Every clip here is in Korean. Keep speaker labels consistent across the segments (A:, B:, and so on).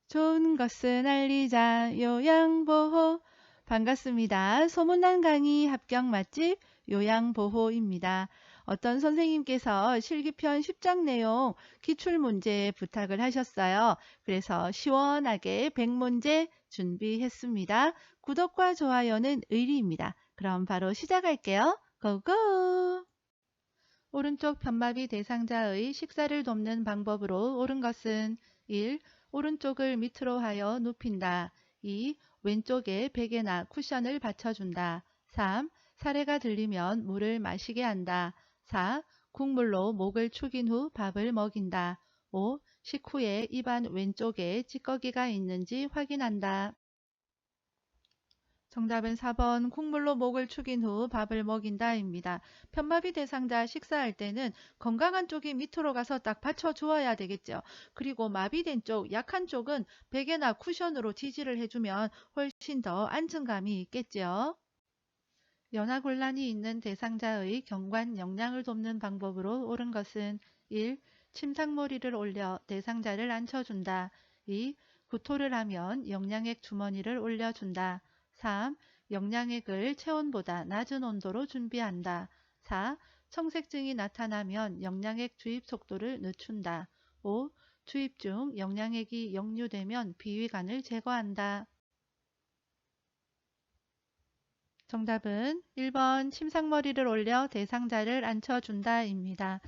A: 좋은 것은 알리자 요양보호. 반갑습니다. 소문난 강의 합격 맛집 요양보호입니다. 어떤 선생님께서 실기편 10장 내용 기출문제 부탁을 하셨어요. 그래서 시원하게 100문제 준비했습니다. 구독과 좋아요는 의리입니다. 그럼 바로 시작할게요. 고고! 오른쪽 편마비 대상자의 식사를 돕는 방법으로 옳은 것은 1. 오른쪽을 밑으로 하여 눕힌다. 2. 왼쪽에 베개나 쿠션을 받쳐준다. 3. 사례가 들리면 물을 마시게 한다. 4. 국물로 목을 축인 후 밥을 먹인다. 5. 식후에 입안 왼쪽에 찌꺼기가 있는지 확인한다. 정답은 4번 국물로 목을 축인 후 밥을 먹인다입니다. 편마비 대상자 식사할 때는 건강한 쪽이 밑으로 가서 딱 받쳐주어야 되겠죠. 그리고 마비된 쪽, 약한 쪽은 베개나 쿠션으로 지지를 해주면 훨씬 더 안정감이 있겠죠. 연화곤란이 있는 대상자의 경관 영양을 돕는 방법으로 옳은 것은 1. 침상머리를 올려 대상자를 앉혀준다. 2. 구토를 하면 영양액 주머니를 올려준다. 3. 영양액을 체온보다 낮은 온도로 준비한다. 4. 청색증이 나타나면 영양액 주입 속도를 늦춘다. 5. 주입 중 영양액이 역류되면 비위관을 제거한다. 정답은 1번 침상머리를 올려 대상자를 앉혀준다입니다.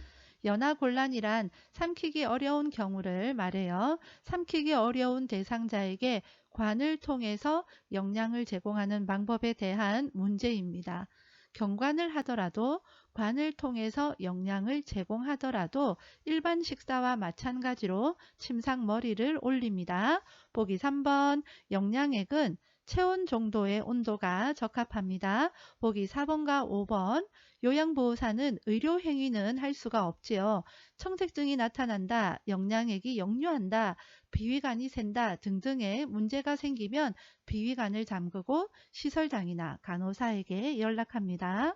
A: 연하곤란이란 삼키기 어려운 경우를 말해요. 삼키기 어려운 대상자에게 관을 통해서 영양을 제공하는 방법에 대한 문제입니다. 경관을 하더라도 관을 통해서 영양을 제공하더라도 일반 식사와 마찬가지로 침상머리를 올립니다. 보기 3번 영양액은 체온 정도의 온도가 적합합니다. 보기 4번과 5번 요양보호사는 의료행위는 할 수가 없지요. 청색증이 나타난다, 영양액이 역류한다, 비위관이 샌다 등등의 문제가 생기면 비위관을 잠그고 시설장이나 간호사에게 연락합니다.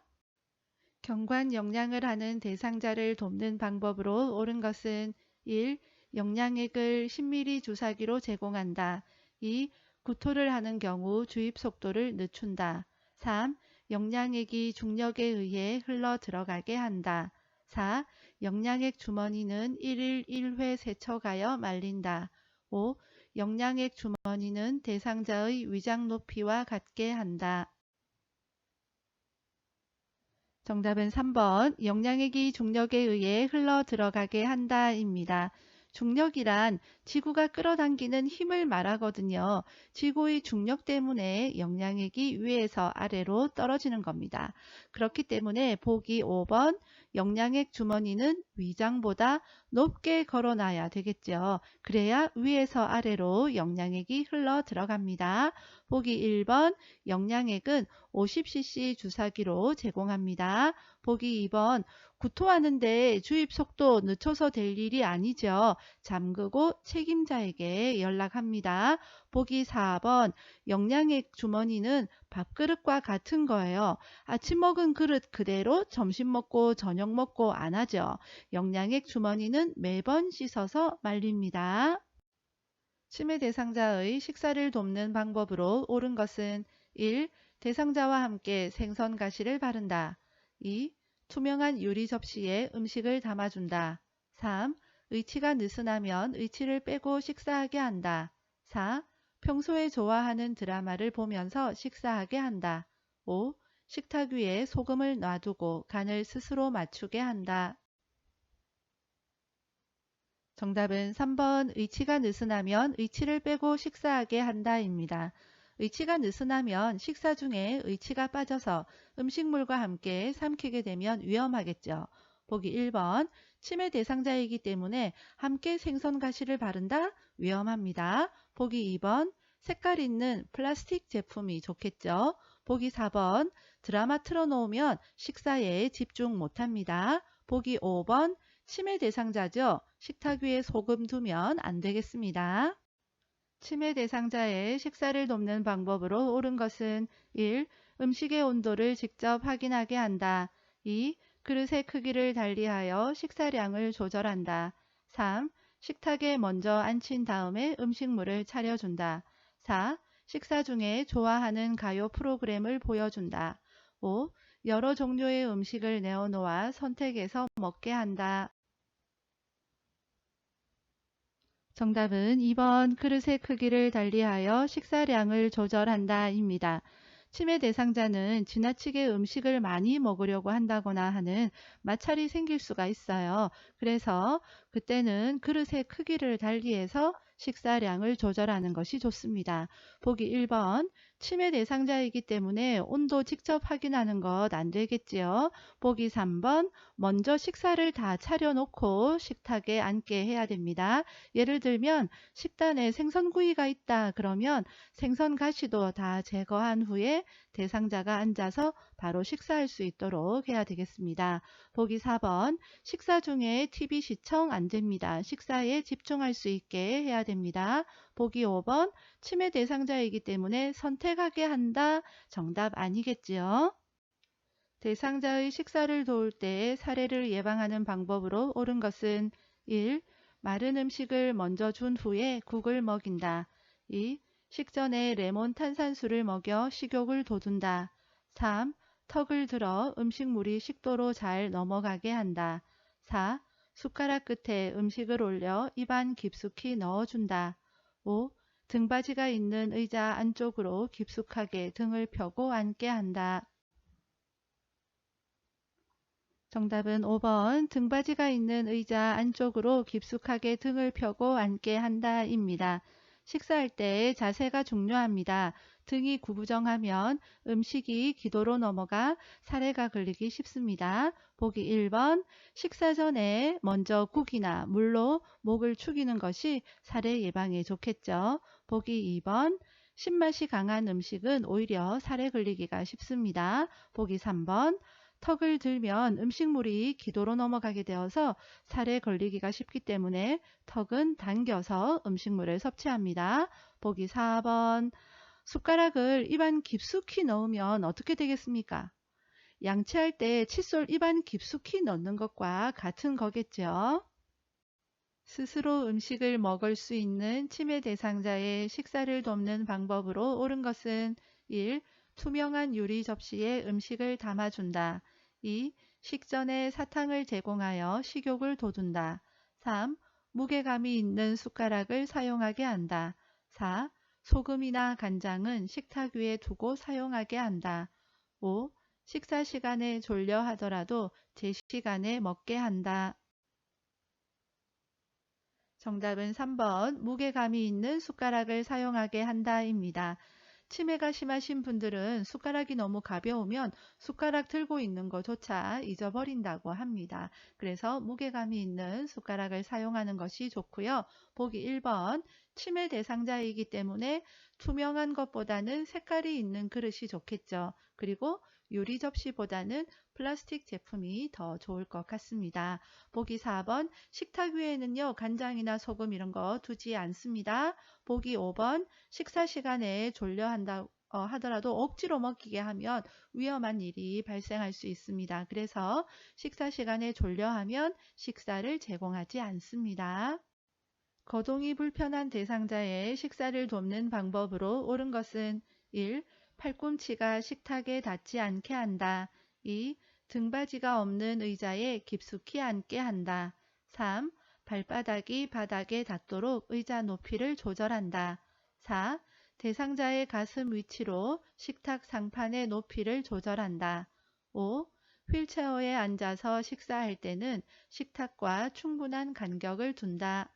A: 경관 영양을 하는 대상자를 돕는 방법으로 옳은 것은 1. 영양액을 10ml 주사기로 제공한다. 2. 구토를 하는 경우 주입 속도를 늦춘다. 3. 영양액이 중력에 의해 흘러 들어가게 한다. 4. 영양액 주머니는 1일 1회 세척하여 말린다. 5. 영양액 주머니는 대상자의 위장 높이와 같게 한다. 정답은 3번 영양액이 중력에 의해 흘러 들어가게 한다입니다. 중력이란 지구가 끌어당기는 힘을 말하거든요. 지구의 중력 때문에 영양액이 위에서 아래로 떨어지는 겁니다. 그렇기 때문에 보기 5번 영양액 주머니는 위장보다 높게 걸어놔야 되겠죠. 그래야 위에서 아래로 영양액이 흘러 들어갑니다. 보기 1번 영양액은 50cc 주사기로 제공합니다. 보기 2번 구토하는데 주입 속도 늦춰서 될 일이 아니죠. 잠그고 책임자에게 연락합니다. 보기 4번 영양액 주머니는 밥그릇과 같은 거예요. 아침 먹은 그릇 그대로 점심 먹고 저녁 먹고 안 하죠. 영양액 주머니는 매번 씻어서 말립니다. 치매 대상자의 식사를 돕는 방법으로 옳은 것은 1. 대상자와 함께 생선 가시를 바른다. 2. 투명한 유리 접시에 음식을 담아준다. 3. 의치가 느슨하면 의치를 빼고 식사하게 한다. 4. 평소에 좋아하는 드라마를 보면서 식사하게 한다. 5. 식탁 위에 소금을 놔두고 간을 스스로 맞추게 한다. 정답은 3번 의치가 느슨하면 의치를 빼고 식사하게 한다입니다. 의치가 느슨하면 식사 중에 의치가 빠져서 음식물과 함께 삼키게 되면 위험하겠죠. 보기 1번 치매 대상자이기 때문에 함께 생선 가시를 바른다? 위험합니다. 보기 2번 색깔 있는 플라스틱 제품이 좋겠죠. 보기 4번 드라마 틀어놓으면 식사에 집중 못합니다. 보기 5번 치매 대상자죠. 식탁 위에 소금 두면 안 되겠습니다. 치매 대상자의 식사를 돕는 방법으로 옳은 것은 1. 음식의 온도를 직접 확인하게 한다. 2. 그릇의 크기를 달리하여 식사량을 조절한다. 3. 식탁에 먼저 앉힌 다음에 음식물을 차려준다. 4. 식사 중에 좋아하는 가요 프로그램을 보여준다. 5. 여러 종류의 음식을 내어놓아 선택해서 먹게 한다. 정답은 2번 그릇의 크기를 달리하여 식사량을 조절한다 입니다. 치매 대상자는 지나치게 음식을 많이 먹으려고 한다거나 하는 마찰이 생길 수가 있어요. 그래서 그때는 그릇의 크기를 달리해서 식사량을 조절하는 것이 좋습니다. 보기 1번 치매 대상자이기 때문에 온도 직접 확인하는 것 안 되겠지요. 보기 3번 먼저 식사를 다 차려놓고 식탁에 앉게 해야 됩니다. 예를 들면 식단에 생선구이가 있다 그러면 생선 가시도 다 제거한 후에 대상자가 앉아서 바로 식사할 수 있도록 해야 되겠습니다. 보기 4번 식사 중에 TV 시청 안 됩니다. 식사에 집중할 수 있게 해야 됩니다. 보기 5번 치매 대상자이기 때문에 선택하게 한다. 정답 아니겠지요? 대상자의 식사를 도울 때 사례를 예방하는 방법으로 옳은 것은 1. 마른 음식을 먼저 준 후에 국을 먹인다. 2. 식전에 레몬 탄산수를 먹여 식욕을 돋운다. 3. 턱을 들어 음식물이 식도로 잘 넘어가게 한다. 4. 숟가락 끝에 음식을 올려 입안 깊숙이 넣어준다. 5. 등받이가 있는 의자 안쪽으로 깊숙하게 등을 펴고 앉게 한다. 정답은 5번 등받이가 있는 의자 안쪽으로 깊숙하게 등을 펴고 앉게 한다 입니다. 식사할 때 자세가 중요합니다. 등이 구부정하면 음식이 기도로 넘어가 살해가 걸리기 쉽습니다. 보기 1번 식사 전에 먼저 국이나 물로 목을 축이는 것이 살해 예방에 좋겠죠. 보기 2번 신맛이 강한 음식은 오히려 살해 걸리기가 쉽습니다. 보기 3번 턱을 들면 음식물이 기도로 넘어가게 되어서 살에 걸리기가 쉽기 때문에 턱은 당겨서 음식물을 섭취합니다. 보기 4번 숟가락을 입안 깊숙이 넣으면 어떻게 되겠습니까? 양치할 때 칫솔 입안 깊숙이 넣는 것과 같은 거겠죠. 스스로 음식을 먹을 수 있는 치매 대상자의 식사를 돕는 방법으로 옳은 것은 1. 투명한 유리 접시에 음식을 담아준다. 2. 식전에 사탕을 제공하여 식욕을 돋운다. 3. 무게감이 있는 숟가락을 사용하게 한다. 4. 소금이나 간장은 식탁 위에 두고 사용하게 한다. 5. 식사 시간에 졸려 하더라도 제 시간에 먹게 한다. 정답은 3번 무게감이 있는 숟가락을 사용하게 한다입니다. 치매가 심하신 분들은 숟가락이 너무 가벼우면 숟가락 들고 있는 것조차 잊어버린다고 합니다. 그래서 무게감이 있는 숟가락을 사용하는 것이 좋고요. 보기 1번 치매 대상자이기 때문에 투명한 것보다는 색깔이 있는 그릇이 좋겠죠. 그리고 유리 접시보다는 플라스틱 제품이 더 좋을 것 같습니다. 보기 4번 식탁 위에는요 간장이나 소금 이런 거 두지 않습니다. 보기 5번 식사 시간에 졸려한다 하더라도 억지로 먹이게 하면 위험한 일이 발생할 수 있습니다. 그래서 식사 시간에 졸려하면 식사를 제공하지 않습니다. 거동이 불편한 대상자의 식사를 돕는 방법으로 옳은 것은 1. 팔꿈치가 식탁에 닿지 않게 한다. 2. 등받이가 없는 의자에 깊숙이 앉게 한다. 3. 발바닥이 바닥에 닿도록 의자 높이를 조절한다. 4. 대상자의 가슴 위치로 식탁 상판의 높이를 조절한다. 5. 휠체어에 앉아서 식사할 때는 식탁과 충분한 간격을 둔다.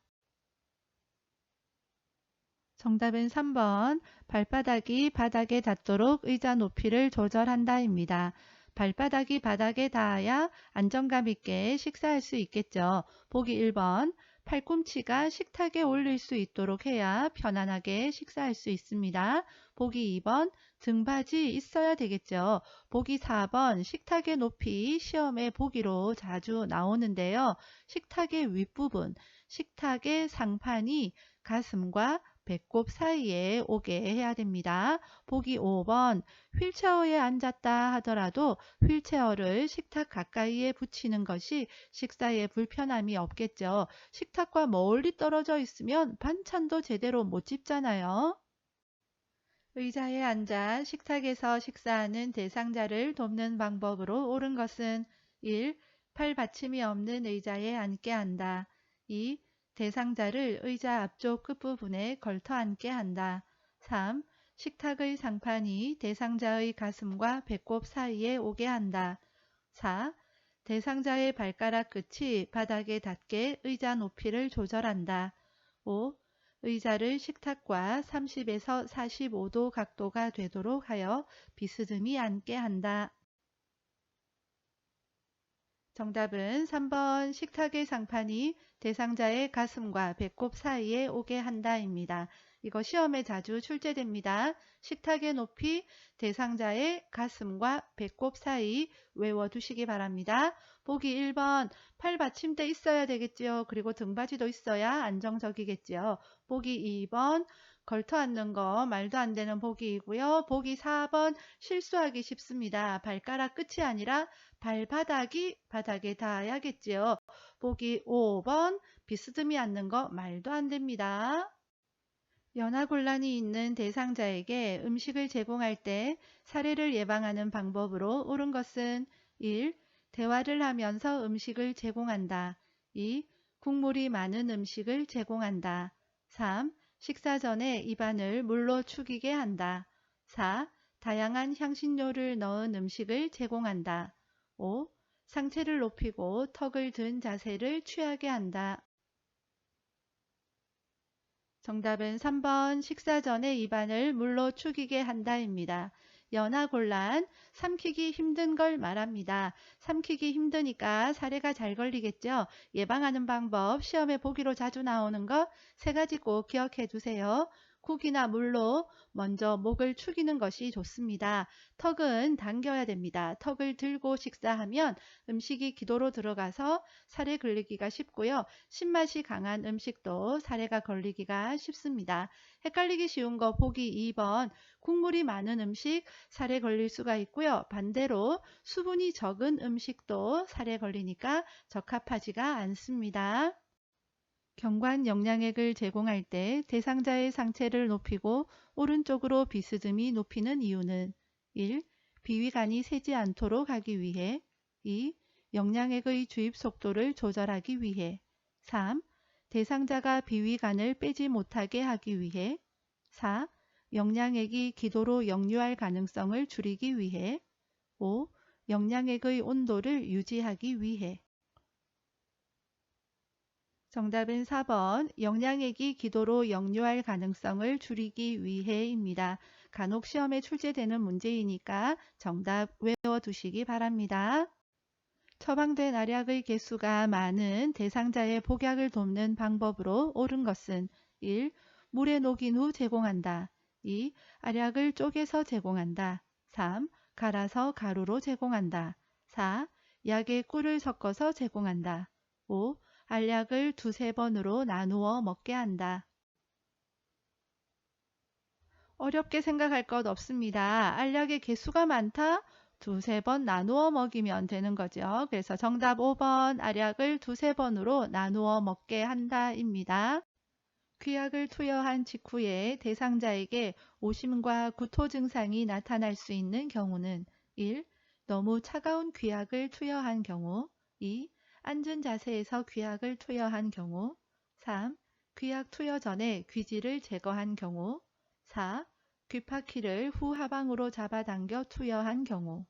A: 정답은 3번 발바닥이 바닥에 닿도록 의자 높이를 조절한다입니다. 발바닥이 바닥에 닿아야 안정감 있게 식사할 수 있겠죠. 보기 1번 팔꿈치가 식탁에 올릴 수 있도록 해야 편안하게 식사할 수 있습니다. 보기 2번 등받이 있어야 되겠죠. 보기 4번 식탁의 높이 시험에 보기로 자주 나오는데요. 식탁의 윗부분, 식탁의 상판이 가슴과 배꼽 사이에 오게 해야 됩니다. 보기 5번 휠체어에 앉았다 하더라도 휠체어를 식탁 가까이에 붙이는 것이 식사에 불편함이 없겠죠. 식탁과 멀리 떨어져 있으면 반찬도 제대로 못 집잖아요. 의자에 앉아 식탁에서 식사하는 대상자를 돕는 방법으로 옳은 것은 1. 팔 받침이 없는 의자에 앉게 한다. 2. 대상자를 의자 앞쪽 끝부분에 걸터 앉게 한다. 3. 식탁의 상판이 대상자의 가슴과 배꼽 사이에 오게 한다. 4. 대상자의 발가락 끝이 바닥에 닿게 의자 높이를 조절한다. 5. 의자를 식탁과 30에서 45도 각도가 되도록 하여 비스듬히 앉게 한다. 정답은 3번 식탁의 상판이 대상자의 가슴과 배꼽 사이에 오게 한다입니다. 이거 시험에 자주 출제됩니다. 식탁의 높이 대상자의 가슴과 배꼽 사이 외워두시기 바랍니다. 보기 1번 팔 받침대 있어야 되겠지요. 그리고 등받이도 있어야 안정적이겠지요. 보기 2번 걸터 앉는 거 말도 안 되는 보기이고요. 보기 4번 실수하기 쉽습니다. 발가락 끝이 아니라 발바닥이 바닥에 닿아야겠지요. 보기 5번 비스듬히 앉는 거 말도 안 됩니다. 연하곤란이 있는 대상자에게 음식을 제공할 때 사례를 예방하는 방법으로 옳은 것은 1. 대화를 하면서 음식을 제공한다. 2. 국물이 많은 음식을 제공한다. 3. 식사 전에 입안을 물로 축이게 한다. 4. 다양한 향신료를 넣은 음식을 제공한다. 5. 상체를 높이고 턱을 든 자세를 취하게 한다. 정답은 3번 식사 전에 입안을 물로 축이게 한다입니다. 연하곤란, 삼키기 힘든 걸 말합니다. 삼키기 힘드니까 사례가 잘 걸리겠죠. 예방하는 방법 시험에 보기로 자주 나오는 거 세 가지 꼭 기억해 두세요. 국이나 물로 먼저 목을 축이는 것이 좋습니다. 턱은 당겨야 됩니다. 턱을 들고 식사하면 음식이 기도로 들어가서 살에 걸리기가 쉽고요. 신맛이 강한 음식도 살에가 걸리기가 쉽습니다. 헷갈리기 쉬운 거 보기 2번 국물이 많은 음식 살에 걸릴 수가 있고요. 반대로 수분이 적은 음식도 살에 걸리니까 적합하지가 않습니다. 경관 영양액을 제공할 때 대상자의 상체를 높이고 오른쪽으로 비스듬히 높이는 이유는 1. 비위간이 새지 않도록 하기 위해 2. 영양액의 주입 속도를 조절하기 위해 3. 대상자가 비위간을 빼지 못하게 하기 위해 4. 영양액이 기도로 역류할 가능성을 줄이기 위해 5. 영양액의 온도를 유지하기 위해 정답은 4번 영양액이 기도로 역류할 가능성을 줄이기 위해입니다. 간혹 시험에 출제되는 문제이니까 정답 외워두시기 바랍니다. 처방된 알약의 개수가 많은 대상자의 복약을 돕는 방법으로 옳은 것은 1. 물에 녹인 후 제공한다. 2. 알약을 쪼개서 제공한다. 3. 갈아서 가루로 제공한다. 4. 약에 꿀을 섞어서 제공한다. 5. 알약을 두세 번으로 나누어 먹게 한다. 어렵게 생각할 것 없습니다. 알약의 개수가 많다? 두세 번 나누어 먹이면 되는 거죠. 그래서 정답 5번 알약을 두세 번으로 나누어 먹게 한다입니다. 귀약을 투여한 직후에 대상자에게 오심과 구토 증상이 나타날 수 있는 경우는 1. 너무 차가운 귀약을 투여한 경우 2. 앉은 자세에서 귀약을 투여한 경우 3. 귀약 투여 전에 귀지를 제거한 경우 4. 귀파키를 후 하방으로 잡아당겨 투여한 경우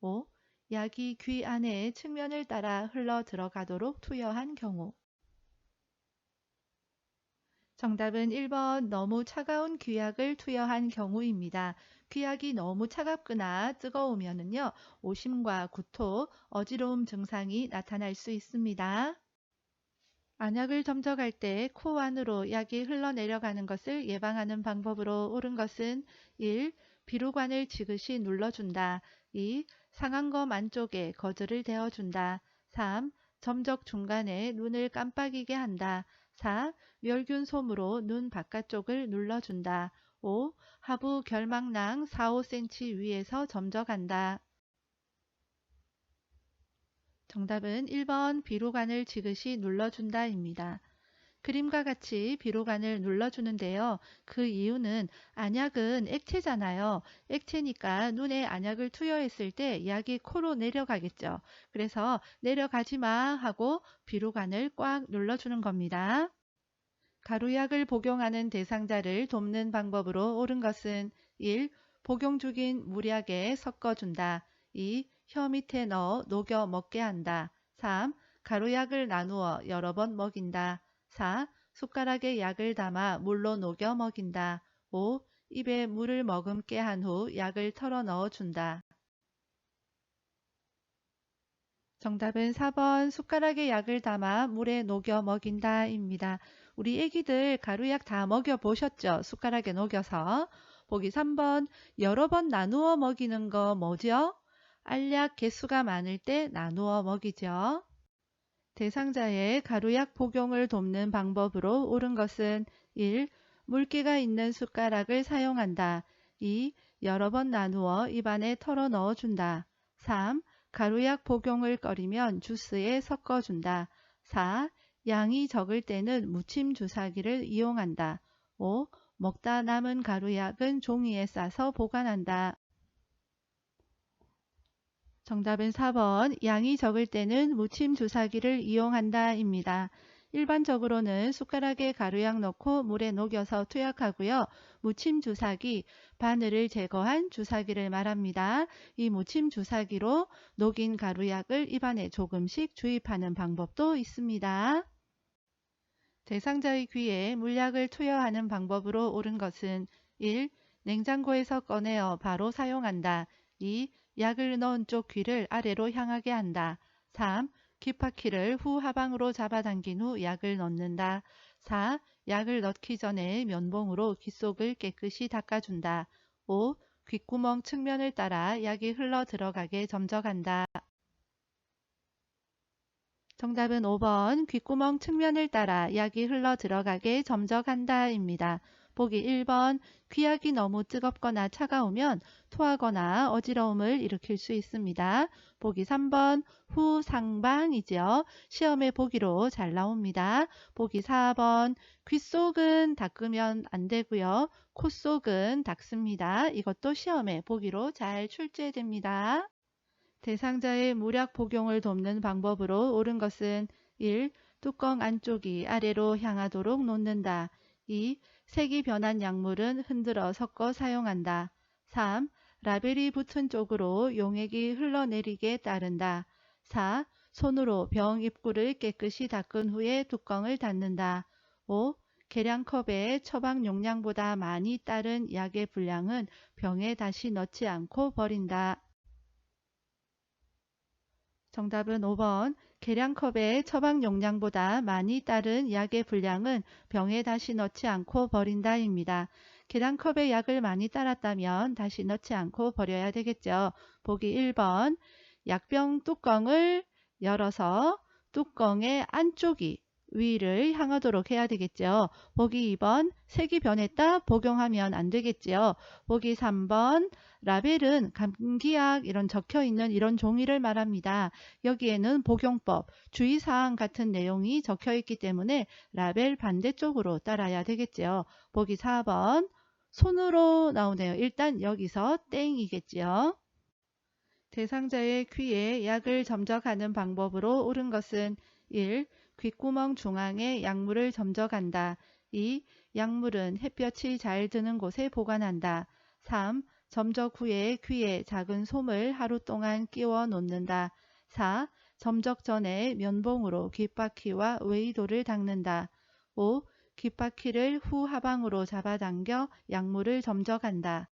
A: 5. 약이 귀 안에 측면을 따라 흘러 들어가도록 투여한 경우 정답은 1번 너무 차가운 귀약을 투여한 경우입니다. 귀약이 너무 차갑거나 뜨거우면요 오심과 구토, 어지러움 증상이 나타날 수 있습니다. 안약을 점적할 때 코 안으로 약이 흘러내려가는 것을 예방하는 방법으로 옳은 것은 1. 비루관을 지그시 눌러준다. 2. 상안검 안쪽에 거즈를 대어준다. 3. 점적 중간에 눈을 깜빡이게 한다. 4. 멸균 솜으로 눈 바깥쪽을 눌러준다. 5. 하부 결막낭 4-5cm 위에서 점적한다. 정답은 1번 비로간을 지그시 눌러준다입니다. 그림과 같이 비로간을 눌러주는데요. 그 이유는 안약은 액체잖아요. 액체니까 눈에 안약을 투여했을 때 약이 코로 내려가겠죠. 그래서 내려가지 마 하고 비로간을 꽉 눌러주는 겁니다. 가루약을 복용하는 대상자를 돕는 방법으로 옳은 것은 1. 복용 중인 물약에 섞어준다. 2. 혀 밑에 넣어 녹여 먹게 한다. 3. 가루약을 나누어 여러 번 먹인다. 4. 숟가락에 약을 담아 물로 녹여 먹인다. 5. 입에 물을 머금게 한 후 약을 털어 넣어준다. 정답은 4번 숟가락에 약을 담아 물에 녹여 먹인다입니다. 우리 애기들 가루약 다 먹여 보셨죠? 숟가락에 녹여서. 보기 3번 여러 번 나누어 먹이는 거 뭐죠? 알약 개수가 많을 때 나누어 먹이죠. 대상자의 가루약 복용을 돕는 방법으로 옳은 것은 1. 물기가 있는 숟가락을 사용한다. 2. 여러 번 나누어 입안에 털어 넣어준다. 3. 가루약 복용을 꺼리면 주스에 섞어준다. 4. 양이 적을 때는 무침 주사기를 이용한다. 5. 먹다 남은 가루약은 종이에 싸서 보관한다. 정답은 4번 양이 적을 때는 무침 주사기를 이용한다 입니다. 일반적으로는 숟가락에 가루약 넣고 물에 녹여서 투약하고요. 무침 주사기, 바늘을 제거한 주사기를 말합니다. 이 무침 주사기로 녹인 가루약을 입안에 조금씩 주입하는 방법도 있습니다. 대상자의 귀에 물약을 투여하는 방법으로 옳은 것은 1. 냉장고에서 꺼내어 바로 사용한다. 2. 약을 넣은 쪽 귀를 아래로 향하게 한다. 3. 귓바퀴를 후 하방으로 잡아당긴 후 약을 넣는다. 4. 약을 넣기 전에 면봉으로 귓속을 깨끗이 닦아준다. 5. 귓구멍 측면을 따라 약이 흘러 들어가게 점적한다. 정답은 5번 귓구멍 측면을 따라 약이 흘러 들어가게 점적한다 입니다. 보기 1번 귀약이 너무 뜨겁거나 차가우면 토하거나 어지러움을 일으킬 수 있습니다. 보기 3번 후상방이죠. 시험에 보기로 잘 나옵니다. 보기 4번 귓속은 닦으면 안 되고요. 콧속은 닦습니다. 이것도 시험에 보기로 잘 출제됩니다. 대상자의 물약 복용을 돕는 방법으로 옳은 것은 1. 뚜껑 안쪽이 아래로 향하도록 놓는다. 2. 색이 변한 약물은 흔들어 섞어 사용한다. 3. 라벨이 붙은 쪽으로 용액이 흘러내리게 따른다. 4. 손으로 병 입구를 깨끗이 닦은 후에 뚜껑을 닫는다. 5. 계량컵에 처방 용량보다 많이 따른 약의 분량은 병에 다시 넣지 않고 버린다. 정답은 5번 계량컵에 처방 용량보다 많이 따른 약의 분량은 병에 다시 넣지 않고 버린다입니다. 계량컵에 약을 많이 따랐다면 다시 넣지 않고 버려야 되겠죠. 보기 1번 약병 뚜껑을 열어서 뚜껑의 안쪽이 위를 향하도록 해야 되겠죠. 보기 2번 색이 변했다 복용하면 안 되겠지요. 보기 3번 라벨은 감기약 이런 적혀 있는 이런 종이를 말합니다. 여기에는 복용법, 주의사항 같은 내용이 적혀 있기 때문에 라벨 반대쪽으로 따라야 되겠지요. 보기 4번 손으로 나오네요. 일단 여기서 땡이겠지요. 대상자의 귀에 약을 점적하는 방법으로 옳은 것은 1. 귓구멍 중앙에 약물을 점적한다. 2. 약물은 햇볕이 잘 드는 곳에 보관한다. 3. 점적 후에 귀에 작은 솜을 하루 동안 끼워 놓는다. 4. 점적 전에 면봉으로 귓바퀴와 외이도를 닦는다. 5. 귓바퀴를 후 하방으로 잡아당겨 약물을 점적한다.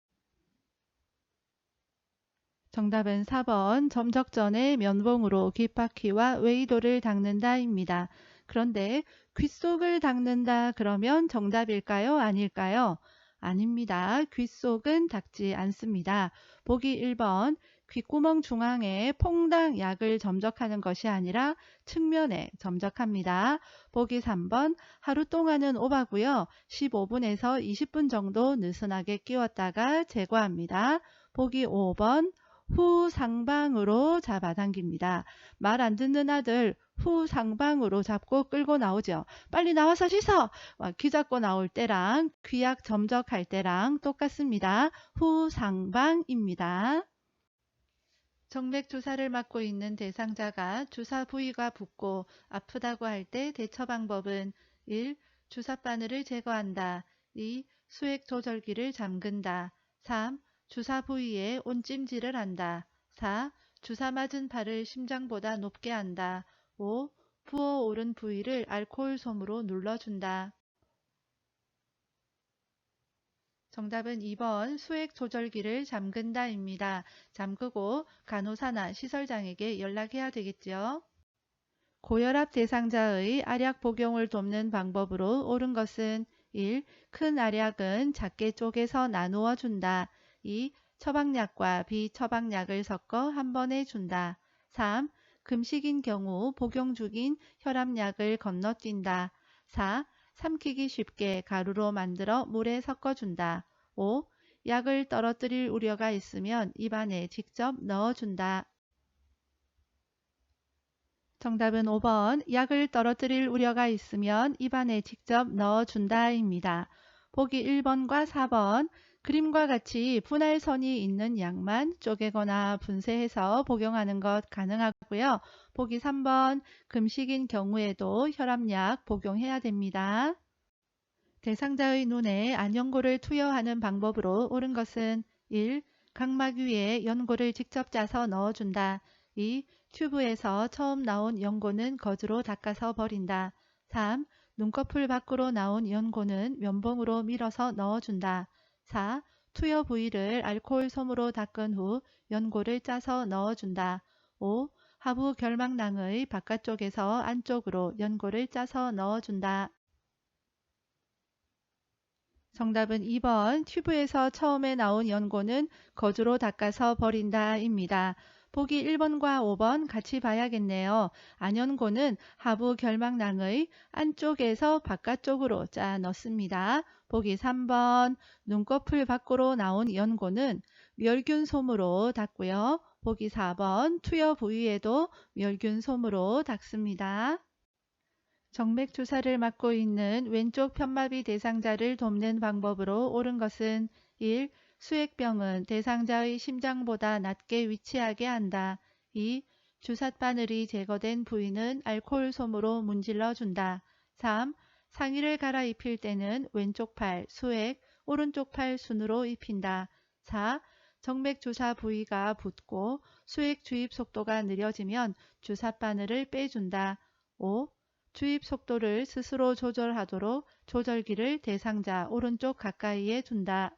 A: 정답은 4번 점적 전에 면봉으로 귓바퀴와 외이도를 닦는다입니다. 그런데 귓속을 닦는다 그러면 정답일까요? 아닐까요? 아닙니다. 귓속은 닦지 않습니다. 보기 1번 귓구멍 중앙에 퐁당 약을 점적하는 것이 아니라 측면에 점적합니다. 보기 3번 하루 동안은 오바고요. 15분에서 20분 정도 느슨하게 끼웠다가 제거합니다. 보기 5번 후상방으로 잡아당깁니다. 말 안 듣는 아들 후상방으로 잡고 끌고 나오죠. 빨리 나와서 씻어! 귀 잡고 나올 때랑 귀약 점적할 때랑 똑같습니다. 후상방입니다. 정맥 주사를 맞고 있는 대상자가 주사 부위가 붓고 아프다고 할 때 대처 방법은 1. 주사 바늘을 제거한다. 2. 수액 조절기를 잠근다. 3. 주사 부위에 온찜질을 한다. 4. 주사 맞은 팔을 심장보다 높게 한다. 5. 부어오른 부위를 알코올 솜으로 눌러준다. 정답은 2번 수액 조절기를 잠근다입니다. 잠그고 간호사나 시설장에게 연락해야 되겠죠. 고혈압 대상자의 알약 복용을 돕는 방법으로 옳은 것은 1. 큰 알약은 작게 쪼개서 나누어 준다. 2. 처방약과 비처방약을 섞어 한 번에 준다. 3. 금식인 경우 복용 중인 혈압약을 건너뛴다. 4. 삼키기 쉽게 가루로 만들어 물에 섞어준다. 5. 약을 떨어뜨릴 우려가 있으면 입안에 직접 넣어준다. 정답은 5번 약을 떨어뜨릴 우려가 있으면 입안에 직접 넣어준다입니다. 보기 1번과 4번 그림과 같이 분할선이 있는 약만 쪼개거나 분쇄해서 복용하는 것 가능하고요. 보기 3번 금식인 경우에도 혈압약 복용해야 됩니다. 대상자의 눈에 안연고를 투여하는 방법으로 옳은 것은 1. 각막 위에 연고를 직접 짜서 넣어준다. 2. 튜브에서 처음 나온 연고는 거즈로 닦아서 버린다. 3. 눈꺼풀 밖으로 나온 연고는 면봉으로 밀어서 넣어준다. 4. 투여 부위를 알코올 솜으로 닦은 후 연고를 짜서 넣어준다. 5. 하부 결막낭의 바깥쪽에서 안쪽으로 연고를 짜서 넣어준다. 정답은 2번 튜브에서 처음에 나온 연고는 거즈로 닦아서 버린다입니다. 보기 1번과 5번 같이 봐야겠네요. 안연고는 하부 결막낭의 안쪽에서 바깥쪽으로 짜 넣습니다. 보기 3번 눈꺼풀 밖으로 나온 연고는 멸균솜으로 닦고요. 보기 4번 투여 부위에도 멸균솜으로 닦습니다. 정맥 주사를 맞고 있는 왼쪽 편마비 대상자를 돕는 방법으로 옳은 것은 1. 수액병은 대상자의 심장보다 낮게 위치하게 한다. 2. 주삿바늘이 제거된 부위는 알코올 솜으로 문질러 준다. 3. 상의를 갈아입힐 때는 왼쪽 팔 수액, 오른쪽 팔 순으로 입힌다. 4. 정맥 주사 부위가 붓고 수액 주입 속도가 느려지면 주삿바늘을 빼준다. 5. 주입 속도를 스스로 조절하도록 조절기를 대상자 오른쪽 가까이에 둔다.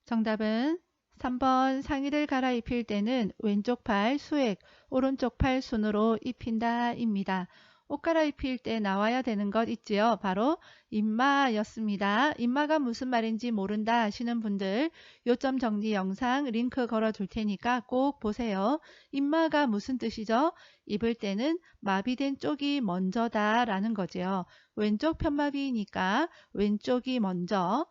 A: 정답은 3번 상의를 갈아입힐 때는 왼쪽 팔 수액, 오른쪽 팔 순으로 입힌다 입니다. 옷 갈아입힐 때 나와야 되는 것 있지요. 바로 임마였습니다. 임마가 무슨 말인지 모른다 하시는 분들 요점 정리 영상 링크 걸어 둘 테니까 꼭 보세요. 임마가 무슨 뜻이죠? 입을 때는 마비된 쪽이 먼저다 라는 거죠. 왼쪽 편마비니까 왼쪽이 먼저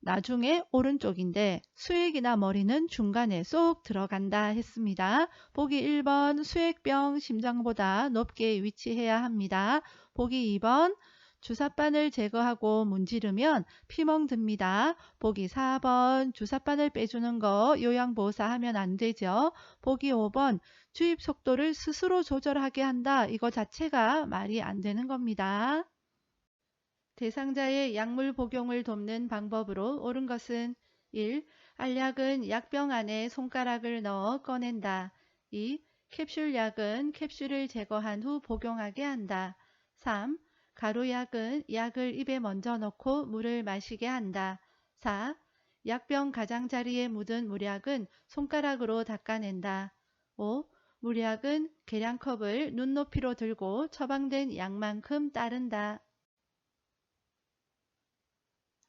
A: 나중에 오른쪽인데 수액이나 머리는 중간에 쏙 들어간다 했습니다. 보기 1번 수액병 심장보다 높게 위치해야 합니다. 보기 2번 주삿바늘 제거하고 문지르면 피멍 듭니다. 보기 4번 주삿바늘 빼주는 거 요양보호사 하면 안 되죠. 보기 5번 주입 속도를 스스로 조절하게 한다. 이거 자체가 말이 안 되는 겁니다. 대상자의 약물 복용을 돕는 방법으로 옳은 것은 1. 알약은 약병 안에 손가락을 넣어 꺼낸다. 2. 캡슐약은 캡슐을 제거한 후 복용하게 한다. 3. 가루약은 약을 입에 먼저 넣고 물을 마시게 한다. 4. 약병 가장자리에 묻은 물약은 손가락으로 닦아낸다. 5. 물약은 계량컵을 눈높이로 들고 처방된 약만큼 따른다.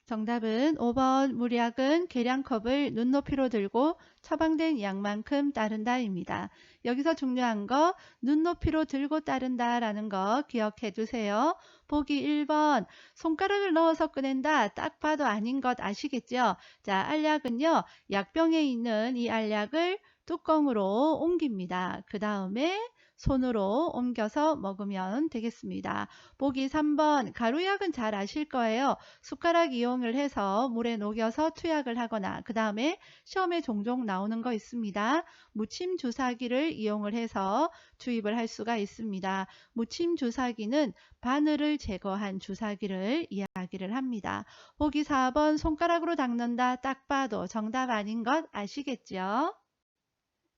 A: 정답은 5번 무리학은 계량컵을 눈높이로 들고 처방된 양만큼 따른다입니다. 여기서 중요한 거 눈높이로 들고 따른다라는 거 기억해 두세요. 보기 1번 손가락을 넣어서 꺼낸다. 딱 봐도 아닌 것 아시겠죠? 자, 알약은요. 약병에 있는 이 알약을 뚜껑으로 옮깁니다. 그 다음에 손으로 옮겨서 먹으면 되겠습니다. 보기 3번 가루약은 잘 아실 거예요. 숟가락 이용을 해서 물에 녹여서 투약을 하거나 그 다음에 시험에 종종 나오는 거 있습니다. 무침 주사기를 이용을 해서 주입을 할 수가 있습니다. 무침 주사기는 바늘을 제거한 주사기를 이야기를 합니다. 보기 4번 손가락으로 닦는다. 딱 봐도 정답 아닌 것 아시겠죠?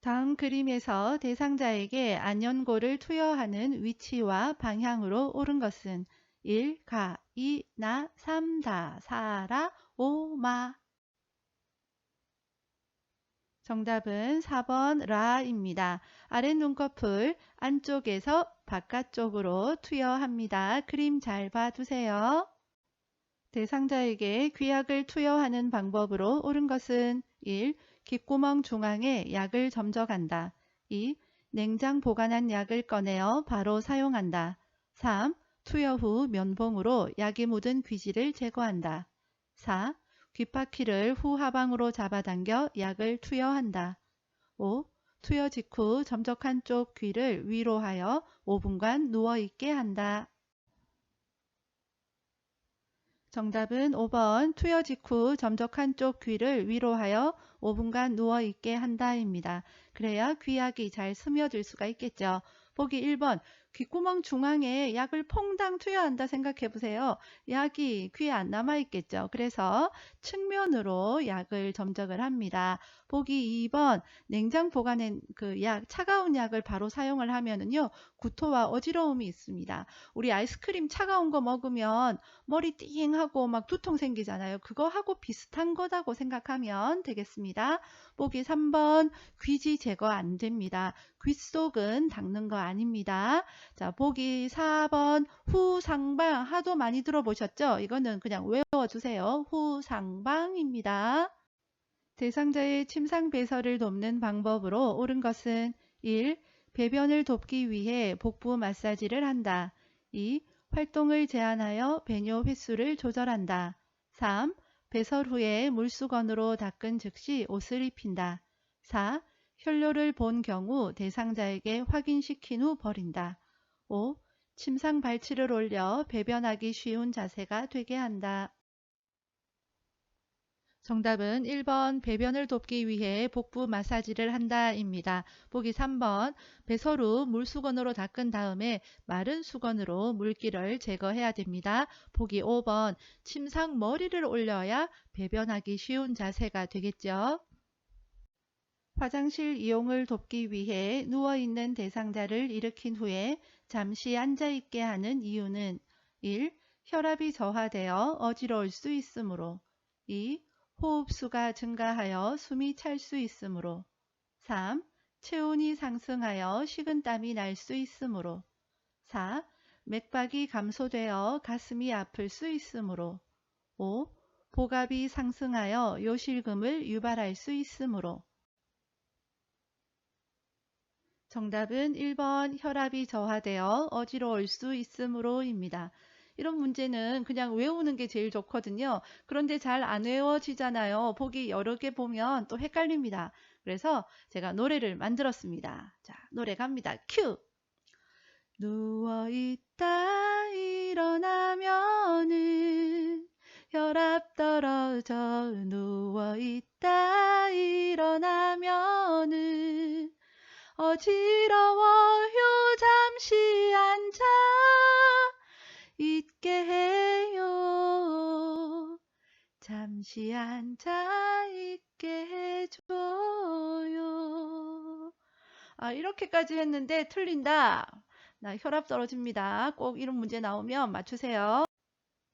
A: 다음 그림에서 대상자에게 안연고를 투여하는 위치와 방향으로 옳은 것은 1. 가, 2. 나, 3. 다, 4. 라, 5. 마. 정답은 4번 라입니다. 아랫 눈꺼풀 안쪽에서 바깥쪽으로 투여합니다. 그림 잘 봐두세요. 대상자에게 귀약을 투여하는 방법으로 옳은 것은 1. 귓구멍 중앙에 약을 점적한다. 2. 냉장 보관한 약을 꺼내어 바로 사용한다. 3. 투여 후 면봉으로 약이 묻은 귀지를 제거한다. 4. 귓바퀴를 후하방으로 잡아당겨 약을 투여한다. 5. 투여 직후 점적한 쪽 귀를 위로 하여 5분간 누워있게 한다. 정답은 5번 투여 직후 점적한 쪽 귀를 위로 하여 5분간 누워있게 한다입니다. 그래야 귀약이 잘 스며들 수가 있겠죠. 보기 1번 귓구멍 중앙에 약을 퐁당 투여한다 생각해 보세요. 약이 귀에 안 남아있겠죠. 그래서 측면으로 약을 점적을 합니다. 보기 2번 냉장 보관한 그 약, 차가운 약을 바로 사용을 하면은요. 구토와 어지러움이 있습니다. 우리 아이스크림 차가운 거 먹으면 머리 띵하고 막 두통 생기잖아요. 그거 하고 비슷한 거다고 생각하면 되겠습니다. 보기 3번 귀지 제거 안 됩니다. 귓속은 닦는 거 아닙니다. 자, 보기 4번 후상방 하도 많이 들어보셨죠? 이거는 그냥 외워주세요. 후상방입니다. 대상자의 침상 배설을 돕는 방법으로 옳은 것은 1. 배변을 돕기 위해 복부 마사지를 한다. 2. 활동을 제한하여 배뇨 횟수를 조절한다. 3. 배설 후에 물수건으로 닦은 즉시 옷을 입힌다. 4. 혈뇨를 본 경우 대상자에게 확인시킨 후 버린다. 5. 침상 발치를 올려 배변하기 쉬운 자세가 되게 한다. 정답은 1번 배변을 돕기 위해 복부 마사지를 한다입니다. 보기 3번 배설 후 물수건으로 닦은 다음에 마른 수건으로 물기를 제거해야 됩니다. 보기 5번 침상 머리를 올려야 배변하기 쉬운 자세가 되겠죠. 화장실 이용을 돕기 위해 누워있는 대상자를 일으킨 후에 잠시 앉아있게 하는 이유는 1. 혈압이 저하되어 어지러울 수 있으므로 2. 호흡수가 증가하여 숨이 찰 수 있으므로 3. 체온이 상승하여 식은땀이 날 수 있으므로 4. 맥박이 감소되어 가슴이 아플 수 있으므로 5. 복압이 상승하여 요실금을 유발할 수 있으므로 정답은 1번 혈압이 저하되어 어지러울 수 있으므로입니다. 이런 문제는 그냥 외우는 게 제일 좋거든요. 그런데 잘 안 외워지잖아요. 보기 여러 개 보면 또 헷갈립니다. 그래서 제가 노래를 만들었습니다. 자, 노래 갑니다. 큐! 누워있다 일어나면은 혈압 떨어져 누워있다 일어나면은 어지러워요 잠시 앉아 있게 해요 잠시 앉아 있게 해줘요. 이렇게까지 했는데 틀린다. 나 혈압 떨어집니다. 꼭 이런 문제 나오면 맞추세요.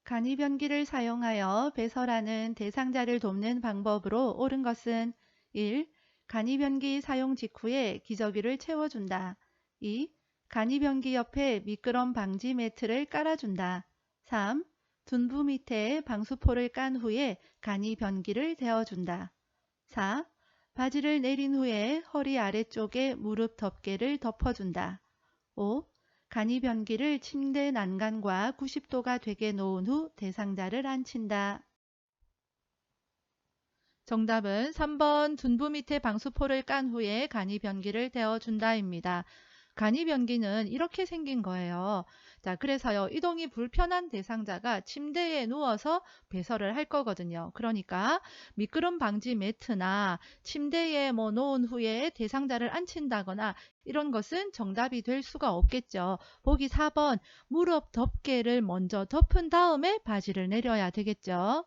A: 간이변기를 사용하여 배설하는 대상자를 돕는 방법으로 옳은 것은 1. 간이변기 사용 직후에 기저귀를 채워준다. 2. 간이변기 옆에 미끄럼 방지 매트를 깔아준다. 3. 둔부 밑에 방수포를 깐 후에 간이 변기를 데워준다. 4. 바지를 내린 후에 허리 아래쪽에 무릎 덮개를 덮어준다. 5. 간이 변기를 침대 난간과 90도가 되게 놓은 후 대상자를 앉힌다. 정답은 3번 둔부 밑에 방수포를 깐 후에 간이 변기를 데워준다입니다. 간이 변기는 이렇게 생긴 거예요. 자, 그래서요, 이동이 불편한 대상자가 침대에 누워서 배설을 할 거거든요. 그러니까 미끄럼 방지 매트나 침대에 놓은 후에 대상자를 앉힌다거나 이런 것은 정답이 될 수가 없겠죠. 보기 4번 무릎 덮개를 먼저 덮은 다음에 바지를 내려야 되겠죠.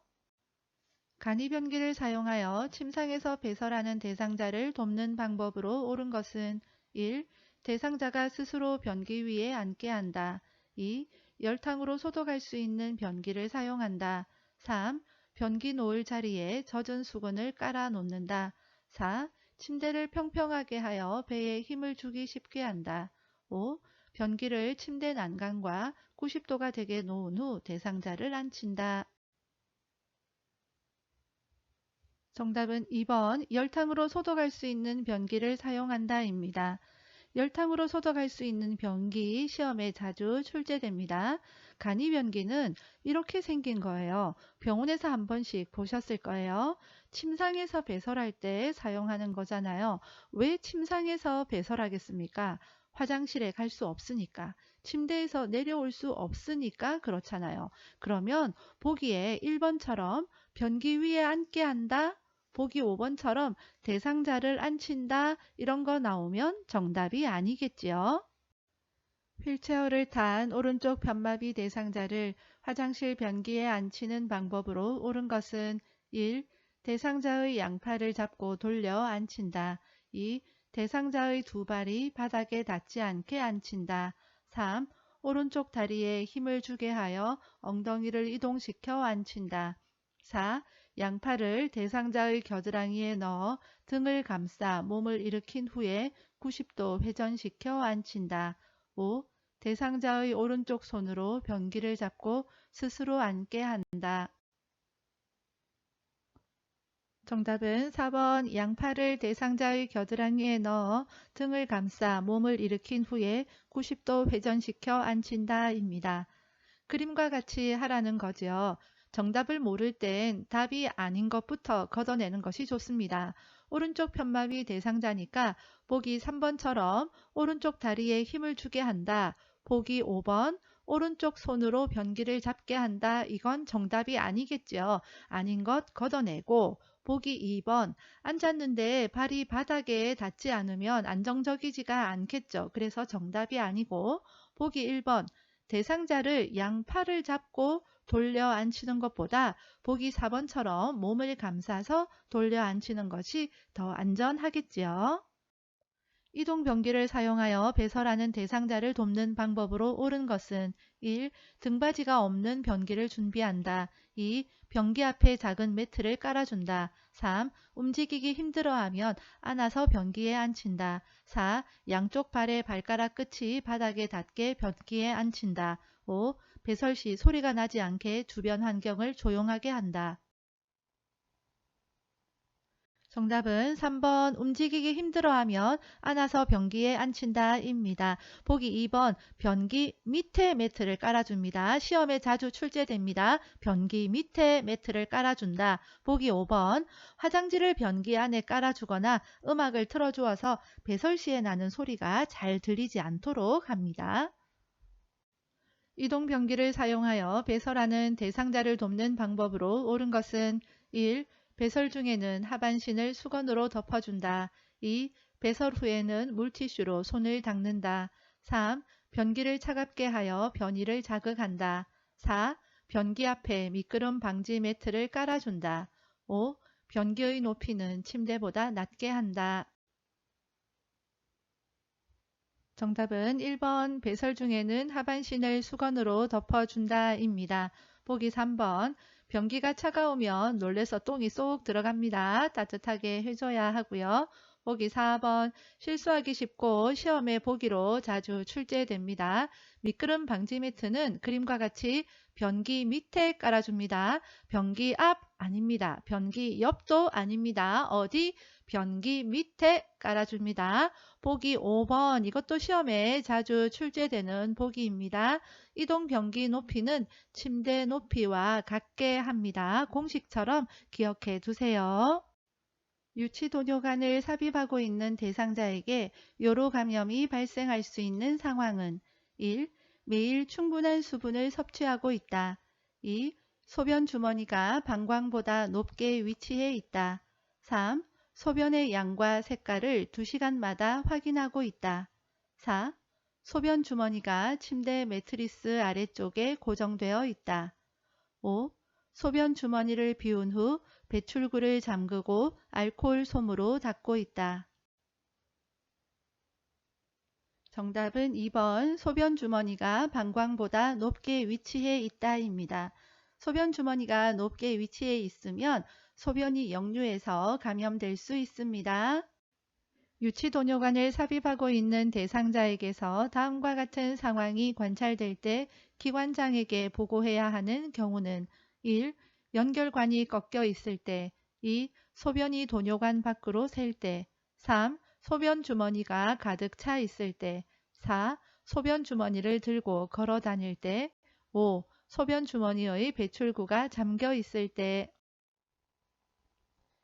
A: 간이 변기를 사용하여 침상에서 배설하는 대상자를 돕는 방법으로 옳은 것은 1. 대상자가 스스로 변기 위에 앉게 한다. 2. 열탕으로 소독할 수 있는 변기를 사용한다. 3. 변기 놓을 자리에 젖은 수건을 깔아 놓는다. 4. 침대를 평평하게 하여 배에 힘을 주기 쉽게 한다. 5. 변기를 침대 난간과 90도가 되게 놓은 후 대상자를 앉힌다. 정답은 2번 열탕으로 소독할 수 있는 변기를 사용한다입니다. 열탕으로 소독할 수 있는 변기 시험에 자주 출제됩니다. 간이 변기는 이렇게 생긴 거예요. 병원에서 한 번씩 보셨을 거예요. 침상에서 배설할 때 사용하는 거잖아요. 왜 침상에서 배설하겠습니까? 화장실에 갈 수 없으니까. 침대에서 내려올 수 없으니까 그렇잖아요. 그러면 보기에 1번처럼 변기 위에 앉게 한다. 보기 5번처럼 대상자를 앉힌다 이런 거 나오면 정답이 아니겠지요. 휠체어를 탄 오른쪽 편마비 대상자를 화장실 변기에 앉히는 방법으로 옳은 것은 1. 대상자의 양팔을 잡고 돌려 앉힌다. 2. 대상자의 두 발이 바닥에 닿지 않게 앉힌다. 3. 오른쪽 다리에 힘을 주게 하여 엉덩이를 이동시켜 앉힌다. 4. 양팔을 대상자의 겨드랑이에 넣어 등을 감싸 몸을 일으킨 후에 90도 회전시켜 앉힌다. 5. 대상자의 오른쪽 손으로 변기를 잡고 스스로 앉게 한다. 정답은 4번 양팔을 대상자의 겨드랑이에 넣어 등을 감싸 몸을 일으킨 후에 90도 회전시켜 앉힌다 입니다. 그림과 같이 하라는 거죠. 정답을 모를 땐 답이 아닌 것부터 걷어내는 것이 좋습니다. 오른쪽 편마비 대상자니까 보기 3번처럼 오른쪽 다리에 힘을 주게 한다. 보기 5번 오른쪽 손으로 변기를 잡게 한다. 이건 정답이 아니겠죠. 아닌 것 걷어내고 보기 2번 앉았는데 발이 바닥에 닿지 않으면 안정적이지가 않겠죠. 그래서 정답이 아니고 보기 1번 대상자를 양팔을 잡고 돌려 앉히는 것보다 보기 4번처럼 몸을 감싸서 돌려 앉히는 것이 더 안전하겠지요. 이동 변기를 사용하여 배설하는 대상자를 돕는 방법으로 옳은 것은 1. 등받이가 없는 변기를 준비한다. 2. 변기 앞에 작은 매트를 깔아준다. 3. 움직이기 힘들어하면 안아서 변기에 앉힌다. 4. 양쪽 발의 발가락 끝이 바닥에 닿게 변기에 앉힌다. 5. 배설 시 소리가 나지 않게 주변 환경을 조용하게 한다. 정답은 3번 움직이기 힘들어하면 안아서 변기에 앉힌다 입니다. 보기 2번 변기 밑에 매트를 깔아줍니다. 시험에 자주 출제됩니다. 변기 밑에 매트를 깔아준다. 보기 5번 화장지를 변기 안에 깔아주거나 음악을 틀어주어서 배설 시에 나는 소리가 잘 들리지 않도록 합니다. 이동 변기를 사용하여 배설하는 대상자를 돕는 방법으로 옳은 것은 1. 배설 중에는 하반신을 수건으로 덮어준다. 2. 배설 후에는 물티슈로 손을 닦는다. 3. 변기를 차갑게 하여 변이를 자극한다. 4. 변기 앞에 미끄럼 방지 매트를 깔아준다. 5. 변기의 높이는 침대보다 낮게 한다. 정답은 1번 배설 중에는 하반신을 수건으로 덮어준다 입니다. 보기 3번 변기가 차가우면 놀래서 똥이 쏙 들어갑니다. 따뜻하게 해줘야 하고요. 보기 4번 실수하기 쉽고 시험에 보기로 자주 출제됩니다. 미끄럼 방지 매트는 그림과 같이 변기 밑에 깔아줍니다. 변기 앞 아닙니다. 변기 옆도 아닙니다. 어디? 변기 밑에 깔아줍니다. 보기 5번 이것도 시험에 자주 출제되는 보기입니다. 이동 변기 높이는 침대 높이와 같게 합니다. 공식처럼 기억해 두세요. 유치도뇨관을 삽입하고 있는 대상자에게 요로 감염이 발생할 수 있는 상황은 1. 매일 충분한 수분을 섭취하고 있다. 2. 소변 주머니가 방광보다 높게 위치해 있다. 3. 소변의 양과 색깔을 2시간마다 확인하고 있다. 4. 소변 주머니가 침대 매트리스 아래쪽에 고정되어 있다. 5. 소변 주머니를 비운 후 배출구를 잠그고 알코올 솜으로 닦고 있다. 정답은 2번 소변 주머니가 방광보다 높게 위치해 있다입니다. 소변 주머니가 높게 위치해 있으면 소변이 역류해서 감염될 수 있습니다. 유치도뇨관을 삽입하고 있는 대상자에게서 다음과 같은 상황이 관찰될 때 기관장에게 보고해야 하는 경우는 1. 연결관이 꺾여 있을 때 2. 소변이 도뇨관 밖으로 셀 때 3. 소변 주머니가 가득 차 있을 때 4. 소변 주머니를 들고 걸어 다닐 때 5. 소변 주머니의 배출구가 잠겨 있을 때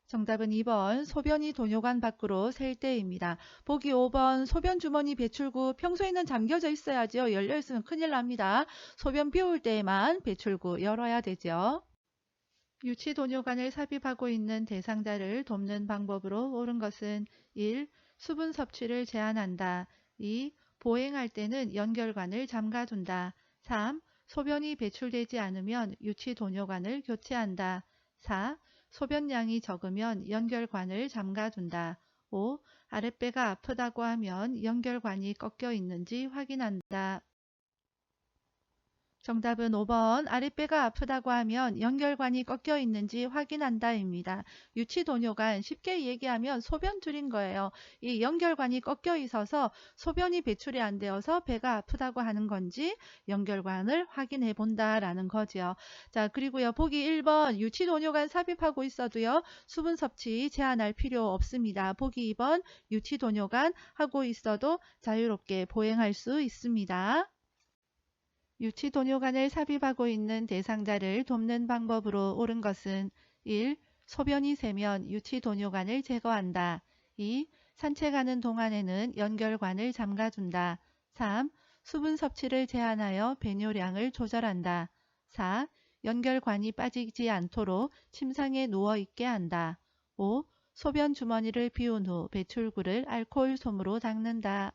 A: 정답은 2번 소변이 도뇨관 밖으로 셀 때입니다. 보기 5번 소변 주머니 배출구 평소에는 잠겨져 있어야죠. 열려 있으면 큰일 납니다. 소변 비울 때에만 배출구 열어야 되죠. 유치도뇨관을 삽입하고 있는 대상자를 돕는 방법으로 옳은 것은 1. 수분 섭취를 제한한다. 2. 보행할 때는 연결관을 잠가둔다. 3. 소변이 배출되지 않으면 유치도뇨관을 교체한다. 4. 소변량이 적으면 연결관을 잠가둔다. 5. 아랫배가 아프다고 하면 연결관이 꺾여 있는지 확인한다. 정답은 5번 아랫배가 아프다고 하면 연결관이 꺾여 있는지 확인한다입니다. 유치도뇨관 쉽게 얘기하면 소변줄인 거예요. 이 연결관이 꺾여 있어서 소변이 배출이 안 되어서 배가 아프다고 하는 건지 연결관을 확인해 본다라는 거죠. 자, 그리고요. 보기 1번 유치도뇨관 삽입하고 있어도요. 수분 섭취 제한할 필요 없습니다. 보기 2번 유치도뇨관 하고 있어도 자유롭게 보행할 수 있습니다. 유치도뇨관을 삽입하고 있는 대상자를 돕는 방법으로 옳은 것은 1. 소변이 새면 유치도뇨관을 제거한다. 2. 산책하는 동안에는 연결관을 잠가둔다. 3. 수분 섭취를 제한하여 배뇨량을 조절한다. 4. 연결관이 빠지지 않도록 침상에 누워있게 한다. 5. 소변 주머니를 비운 후 배출구를 알코올 솜으로 닦는다.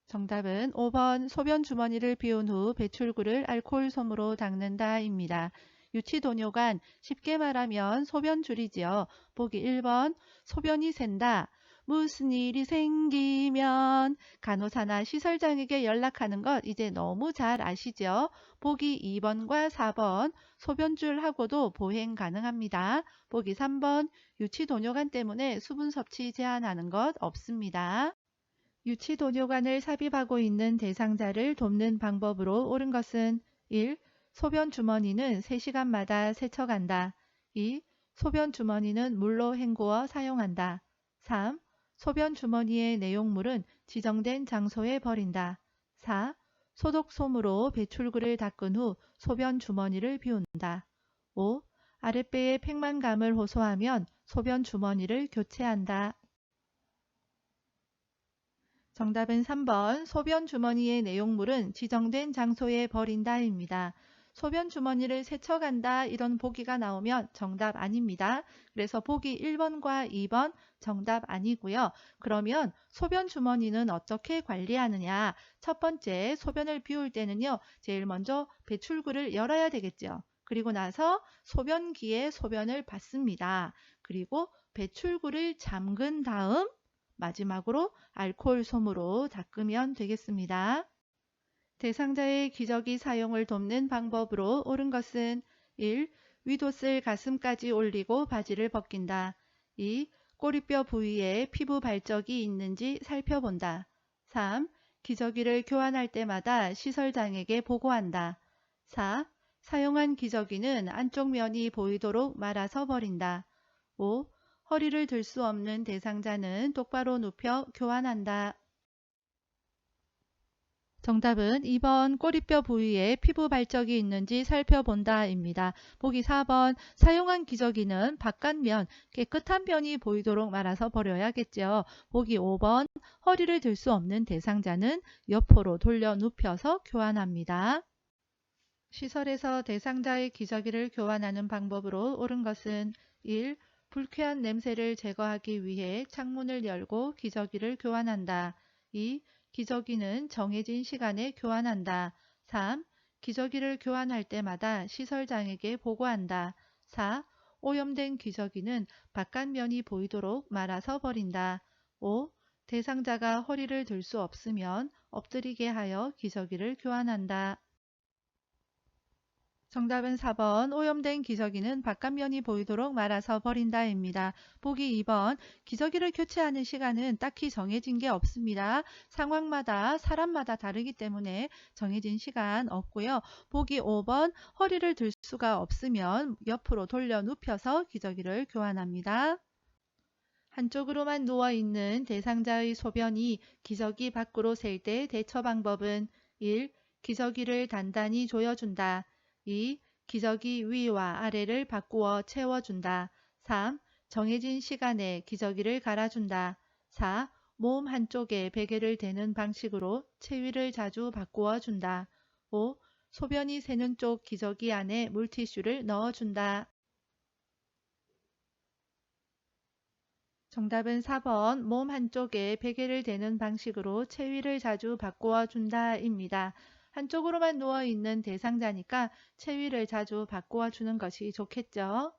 A: 정답은 5번 소변 주머니를 비운 후 배출구를 알코올 솜으로 닦는다입니다. 유치도뇨관 쉽게 말하면 소변줄이지요. 보기 1번 소변이 샌다. 무슨 일이 생기면 간호사나 시설장에게 연락하는 것 이제 너무 잘 아시죠? 보기 2번과 4번 소변줄하고도 보행 가능합니다. 보기 3번 유치도뇨관 때문에 수분 섭취 제한하는 것 없습니다. 유치도뇨관을 삽입하고 있는 대상자를 돕는 방법으로 옳은 것은 1. 소변 주머니는 3시간마다 세척한다. 2. 소변 주머니는 물로 헹구어 사용한다. 3. 소변 주머니의 내용물은 지정된 장소에 버린다. 4. 소독솜으로 배출구를 닦은 후 소변 주머니를 비운다. 5. 아랫배에 팽만감을 호소하면 소변 주머니를 교체한다. 정답은 3번 소변 주머니의 내용물은 지정된 장소에 버린다입니다. 소변 주머니를 세척한다 이런 보기가 나오면 정답 아닙니다. 그래서 보기 1번과 2번 정답 아니고요. 그러면 소변 주머니는 어떻게 관리하느냐? 첫 번째 소변을 비울 때는요. 제일 먼저 배출구를 열어야 되겠죠. 그리고 나서 소변기에 소변을 받습니다. 그리고 배출구를 잠근 다음 마지막으로 알코올 솜으로 닦으면 되겠습니다. 대상자의 기저귀 사용을 돕는 방법으로 옳은 것은 1. 윗옷을 가슴까지 올리고 바지를 벗긴다. 2. 꼬리뼈 부위에 피부 발적이 있는지 살펴본다. 3. 기저귀를 교환할 때마다 시설장에게 보고한다. 4. 사용한 기저귀는 안쪽 면이 보이도록 말아서 버린다. 5. 허리를 들 수 없는 대상자는 똑바로 눕혀 교환한다. 정답은 2번 꼬리뼈 부위에 피부 발적이 있는지 살펴본다 입니다. 보기 4번 사용한 기저귀는 바깥면 깨끗한 면이 보이도록 말아서 버려야겠죠. 보기 5번 허리를 들 수 없는 대상자는 옆으로 돌려 눕혀서 교환합니다. 시설에서 대상자의 기저귀를 교환하는 방법으로 옳은 것은 1. 불쾌한 냄새를 제거하기 위해 창문을 열고 기저귀를 교환한다. 2. 기저귀는 정해진 시간에 교환한다. 3. 기저귀를 교환할 때마다 시설장에게 보고한다. 4. 오염된 기저귀는 바깥면이 보이도록 말아서 버린다. 5. 대상자가 허리를 들 수 없으면 엎드리게 하여 기저귀를 교환한다. 정답은 4번 오염된 기저귀는 바깥면이 보이도록 말아서 버린다 입니다. 보기 2번 기저귀를 교체하는 시간은 딱히 정해진 게 없습니다. 상황마다 사람마다 다르기 때문에 정해진 시간 없고요. 보기 5번 허리를 들 수가 없으면 옆으로 돌려 눕혀서 기저귀를 교환합니다. 한쪽으로만 누워있는 대상자의 소변이 기저귀 밖으로 셀 때 대처 방법은 1. 기저귀를 단단히 조여준다. 2. 기저귀 위와 아래를 바꾸어 채워준다. 3. 정해진 시간에 기저귀를 갈아준다. 4. 몸 한쪽에 베개를 대는 방식으로 체위를 자주 바꾸어 준다. 5. 소변이 새는 쪽 기저귀 안에 물티슈를 넣어준다. 정답은 4번 몸 한쪽에 베개를 대는 방식으로 체위를 자주 바꾸어 준다 입니다. 한쪽으로만 누워있는 대상자니까 체위를 자주 바꾸어 주는 것이 좋겠죠.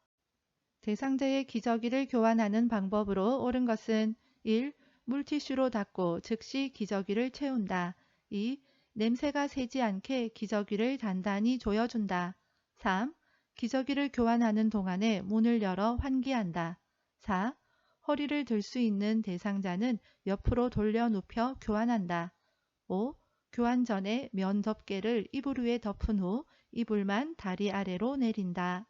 A: 대상자의 기저귀를 교환하는 방법으로 옳은 것은 1. 물티슈로 닦고 즉시 기저귀를 채운다. 2. 냄새가 새지 않게 기저귀를 단단히 조여준다. 3. 기저귀를 교환하는 동안에 문을 열어 환기한다. 4. 허리를 들 수 있는 대상자는 옆으로 돌려 눕혀 교환한다. 5. 교환 전에 면 덮개를 이불 위에 덮은 후 이불만 다리 아래로 내린다.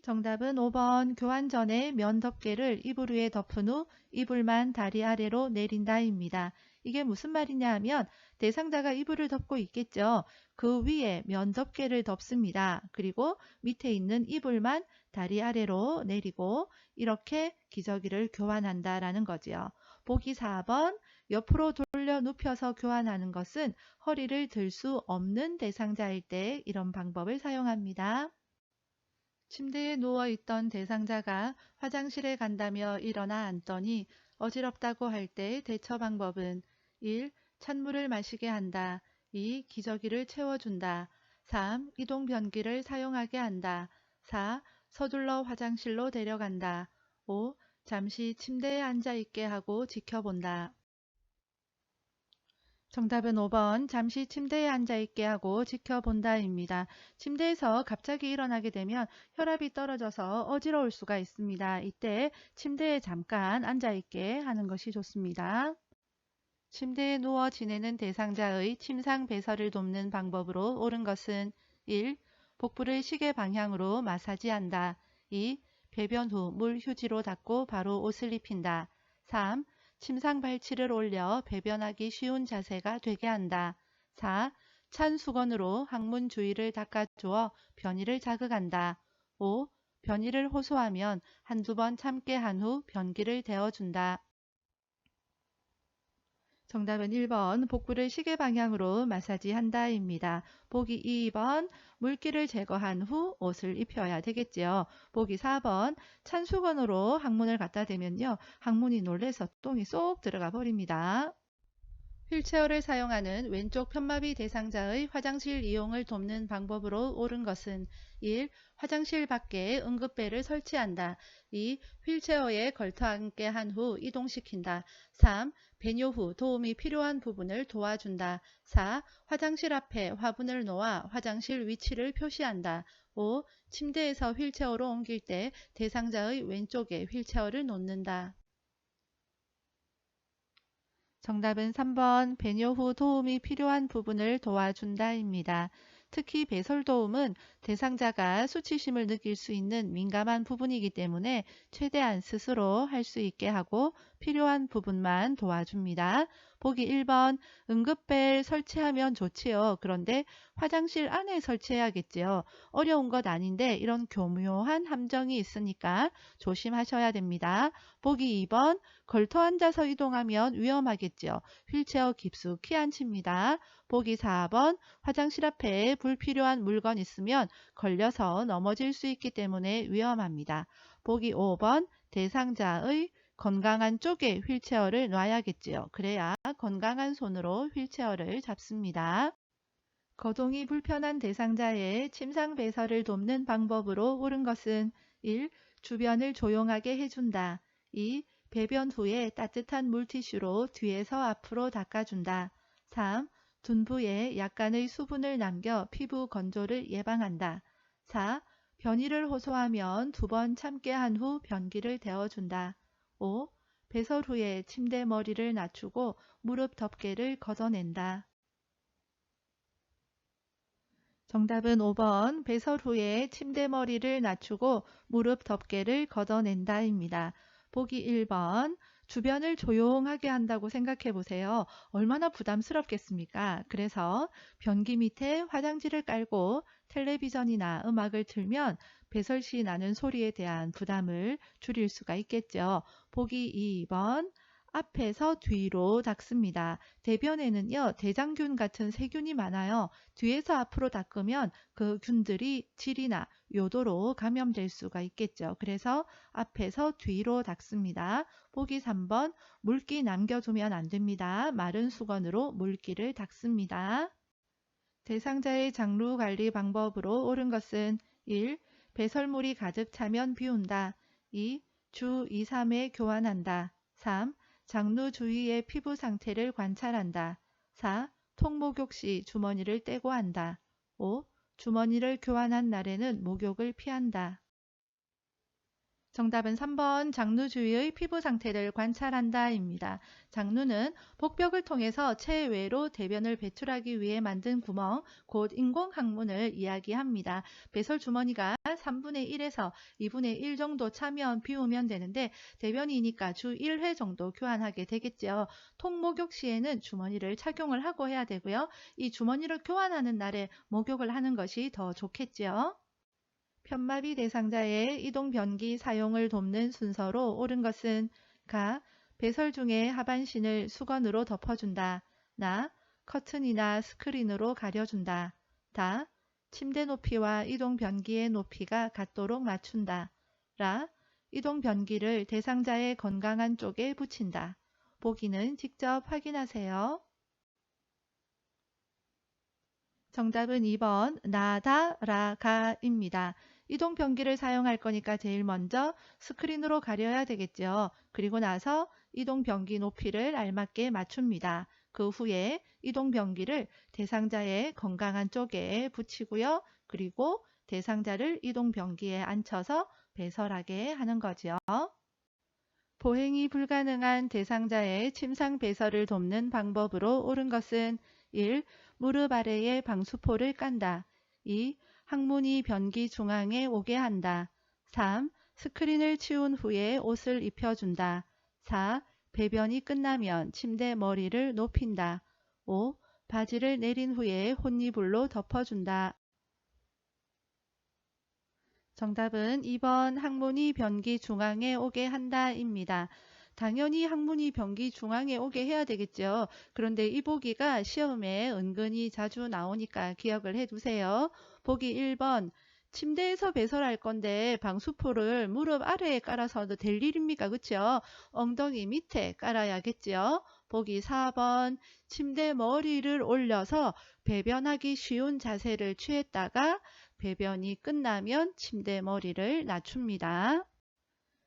A: 정답은 5번 교환 전에 면 덮개를 이불 위에 덮은 후 이불만 다리 아래로 내린다 입니다. 이게 무슨 말이냐 하면 대상자가 이불을 덮고 있겠죠. 그 위에 면 덮개를 덮습니다. 그리고 밑에 있는 이불만 다리 아래로 내리고 이렇게 기저귀를 교환한다라는 거지요. 보기 4번 옆으로 돌려 눕혀서 교환하는 것은 허리를 들 수 없는 대상자일 때 이런 방법을 사용합니다. 침대에 누워있던 대상자가 화장실에 간다며 일어나 앉더니 어지럽다고 할 때 대처 방법은 1. 찬물을 마시게 한다. 2. 기저귀를 채워준다. 3. 이동 변기를 사용하게 한다. 4. 서둘러 화장실로 데려간다. 5. 잠시 침대에 앉아있게 하고 지켜본다. 정답은 5번 잠시 침대에 앉아있게 하고 지켜본다입니다. 침대에서 갑자기 일어나게 되면 혈압이 떨어져서 어지러울 수가 있습니다. 이때 침대에 잠깐 앉아있게 하는 것이 좋습니다. 침대에 누워 지내는 대상자의 침상 배설을 돕는 방법으로 옳은 것은 1. 복부를 시계 방향으로 마사지한다. 2. 배변 후 물 휴지로 닦고 바로 옷을 입힌다. 3. 침상 발치를 올려 배변하기 쉬운 자세가 되게 한다. 4. 찬 수건으로 항문 주위를 닦아주어 변이를 자극한다. 5. 변이를 호소하면 한두 번 참게 한 후 변기를 데워준다. 정답은 1번 복부를 시계 방향으로 마사지한다 입니다. 보기 2번 물기를 제거한 후 옷을 입혀야 되겠지요. 보기 4번 찬 수건으로 항문을 갖다 대면요. 항문이 놀래서 똥이 쏙 들어가 버립니다. 휠체어를 사용하는 왼쪽 편마비 대상자의 화장실 이용을 돕는 방법으로 옳은 것은 1. 화장실 밖에 응급배를 설치한다. 2. 휠체어에 걸터 앉게 한 후 이동시킨다. 3. 배뇨 후 도움이 필요한 부분을 도와준다. 4. 화장실 앞에 화분을 놓아 화장실 위치를 표시한다. 5. 침대에서 휠체어로 옮길 때 대상자의 왼쪽에 휠체어를 놓는다. 정답은 3번 배뇨 후 도움이 필요한 부분을 도와준다입니다. 특히 배설 도움은 대상자가 수치심을 느낄 수 있는 민감한 부분이기 때문에 최대한 스스로 할 수 있게 하고 필요한 부분만 도와줍니다. 보기 1번 응급벨 설치하면 좋지요. 그런데 화장실 안에 설치해야겠지요. 어려운 것 아닌데 이런 교묘한 함정이 있으니까 조심하셔야 됩니다. 보기 2번 걸터 앉아서 이동하면 위험하겠죠. 휠체어 깊숙이 앉힙니다. 보기 4번 화장실 앞에 불필요한 물건 있으면 걸려서 넘어질 수 있기 때문에 위험합니다. 보기 5번 대상자의 건강한 쪽에 휠체어를 놔야겠지요. 그래야 건강한 손으로 휠체어를 잡습니다. 거동이 불편한 대상자의 침상 배설을 돕는 방법으로 옳은 것은 1. 주변을 조용하게 해준다. 2. 배변 후에 따뜻한 물티슈로 뒤에서 앞으로 닦아준다. 3. 둔부에 약간의 수분을 남겨 피부 건조를 예방한다. 4. 변이를 호소하면 2번 참게 한 후 변기를 데워준다. 5. 배설 후에 침대 머리를 낮추고 무릎 덮개를 걷어낸다. 정답은 5번 배설 후에 침대 머리를 낮추고 무릎 덮개를 걷어낸다입니다. 보기 1번 주변을 조용하게 한다고 생각해 보세요. 얼마나 부담스럽겠습니까? 그래서 변기 밑에 화장지를 깔고 텔레비전이나 음악을 틀면 배설 시 나는 소리에 대한 부담을 줄일 수가 있겠죠. 보기 2번 앞에서 뒤로 닦습니다. 대변에는요, 대장균 같은 세균이 많아요. 뒤에서 앞으로 닦으면 그 균들이 질이나 요도로 감염될 수가 있겠죠. 그래서 앞에서 뒤로 닦습니다. 보기 3번 물기 남겨두면 안 됩니다. 마른 수건으로 물기를 닦습니다. 대상자의 장루 관리 방법으로 옳은 것은 1. 배설물이 가득 차면 비운다. 2. 주 2, 3회 교환한다. 3. 장루 주위의 피부 상태를 관찰한다. 4. 통목욕 시 주머니를 떼고 한다. 5. 주머니를 교환한 날에는 목욕을 피한다. 정답은 3번 장루 주위의 피부 상태를 관찰한다입니다. 장루는 복벽을 통해서 체외로 대변을 배출하기 위해 만든 구멍, 곧 인공 항문을 이야기합니다. 배설 주머니가 3분의 1에서 2분의 1 정도 차면 비우면 되는데 대변이니까 주 1회 정도 교환하게 되겠죠. 통목욕 시에는 주머니를 착용을 하고 해야 되고요. 이 주머니를 교환하는 날에 목욕을 하는 것이 더 좋겠죠. 편마비 대상자의 이동 변기 사용을 돕는 순서로 옳은 것은 가. 배설 중에 하반신을 수건으로 덮어준다. 나. 커튼이나 스크린으로 가려준다. 다. 침대 높이와 이동 변기의 높이가 같도록 맞춘다. 라. 이동 변기를 대상자의 건강한 쪽에 붙인다. 보기는 직접 확인하세요. 정답은 2번 나다 라가입니다. 이동 변기를 사용할 거니까 제일 먼저 스크린으로 가려야 되겠죠. 그리고 나서 이동 변기 높이를 알맞게 맞춥니다. 그 후에 이동 변기를 대상자의 건강한 쪽에 붙이고요. 그리고 대상자를 이동 변기에 앉혀서 배설하게 하는 거죠. 보행이 불가능한 대상자의 침상 배설을 돕는 방법으로 옳은 것은 1. 무릎 아래에 방수포를 깐다. 2. 항문이 변기 중앙에 오게 한다. 3. 스크린을 치운 후에 옷을 입혀준다. 4. 배변이 끝나면 침대 머리를 높인다. 5. 바지를 내린 후에 혼이불로 덮어준다. 정답은 2번 항문이 변기 중앙에 오게 한다입니다. 당연히 항문이 변기 중앙에 오게 해야 되겠죠. 그런데 이 보기가 시험에 은근히 자주 나오니까 기억을 해두세요. 보기 1번 침대에서 배설할 건데 방수포를 무릎 아래에 깔아서도 될 일입니까? 그렇죠? 엉덩이 밑에 깔아야겠죠. 보기 4번 침대 머리를 올려서 배변하기 쉬운 자세를 취했다가 배변이 끝나면 침대 머리를 낮춥니다.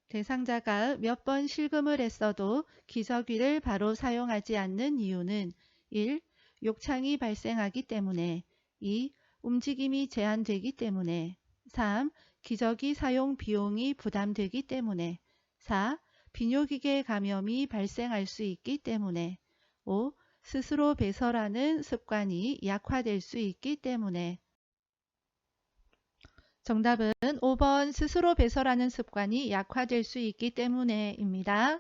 A: 대상자가 몇 번 실금을 했어도 기저귀를 바로 사용하지 않는 이유는 1. 욕창이 발생하기 때문에 2. 움직임이 제한되기 때문에 3. 기저귀 사용 비용이 부담되기 때문에 4. 비뇨기계 감염이 발생할 수 있기 때문에 5. 스스로 배설하는 습관이 약화될 수 있기 때문에. 정답은 5번 스스로 배설하는 습관이 약화될 수 있기 때문에입니다.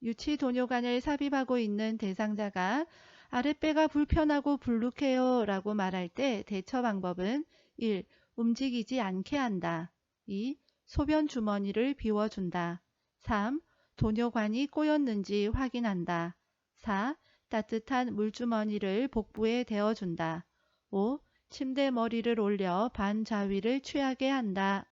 A: 유치도뇨관을 삽입하고 있는 대상자가 아랫배가 불편하고 불룩해요 라고 말할 때 대처 방법은 1. 움직이지 않게 한다. 2. 소변 주머니를 비워준다. 3. 도뇨관이 꼬였는지 확인한다. 4. 따뜻한 물주머니를 복부에 대어준다. 5. 침대 머리를 올려 반자위를 취하게 한다.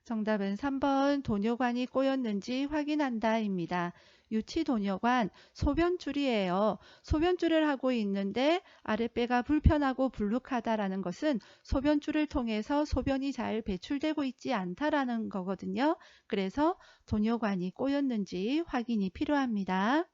A: 정답은 3번 도뇨관이 꼬였는지 확인한다입니다. 유치도뇨관 소변줄이에요. 소변줄을 하고 있는데 아랫배가 불편하고 불룩하다라는 것은 소변줄을 통해서 소변이 잘 배출되고 있지 않다라는 거거든요. 그래서 도뇨관이 꼬였는지 확인이 필요합니다.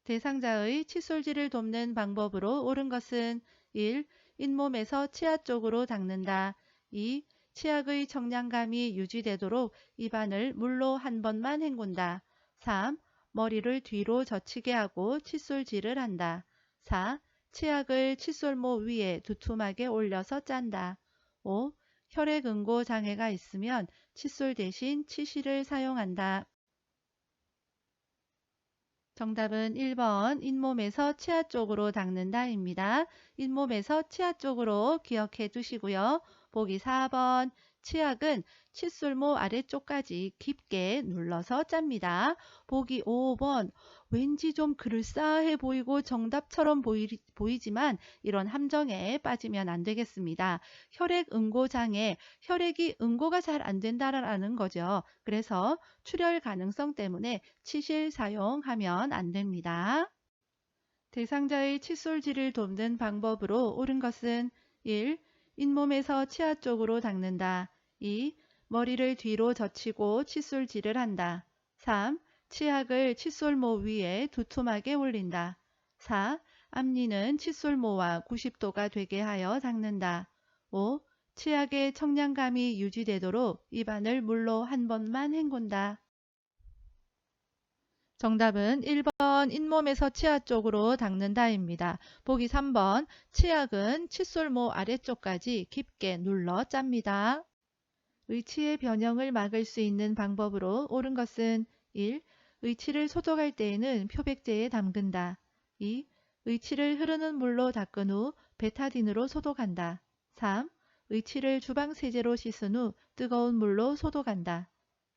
A: 대상자의 칫솔질을 돕는 방법으로 옳은 것은 1. 잇몸에서 치아 쪽으로 닦는다. 2. 치약의 청량감이 유지되도록 입안을 물로 한 번만 헹군다. 3. 머리를 뒤로 젖히게 하고 칫솔질을 한다. 4. 치약을 칫솔모 위에 두툼하게 올려서 짠다. 5. 혈액응고 장애가 있으면 칫솔 대신 치실을 사용한다. 정답은 1번 잇몸에서 치아 쪽으로 닦는다입니다. 잇몸에서 치아 쪽으로 기억해 두시고요. 보기 4번 치약은 칫솔모 아래쪽까지 깊게 눌러서 짭니다. 보기 5번 왠지 좀 그럴싸해 보이고 정답처럼 보이지만 이런 함정에 빠지면 안 되겠습니다. 혈액 응고 장애, 혈액이 응고가 잘 안 된다라는 거죠. 그래서 출혈 가능성 때문에 치실 사용하면 안 됩니다. 대상자의 칫솔질을 돕는 방법으로 옳은 것은 1. 잇몸에서 치아 쪽으로 닦는다. 2. 머리를 뒤로 젖히고 칫솔질을 한다. 3. 치약을 칫솔모 위에 두툼하게 올린다. 4. 앞니는 칫솔모와 90도가 되게 하여 닦는다. 5. 치약의 청량감이 유지되도록 입안을 물로 한 번만 헹군다. 정답은 1번 잇몸에서 치아 쪽으로 닦는다입니다. 보기 3번 치약은 칫솔모 아래쪽까지 깊게 눌러 짭니다. 의치의 변형을 막을 수 있는 방법으로 옳은 것은 1. 의치를 소독할 때에는 표백제에 담근다. 2. 의치를 흐르는 물로 닦은 후 베타딘으로 소독한다. 3. 의치를 주방세제로 씻은 후 뜨거운 물로 소독한다.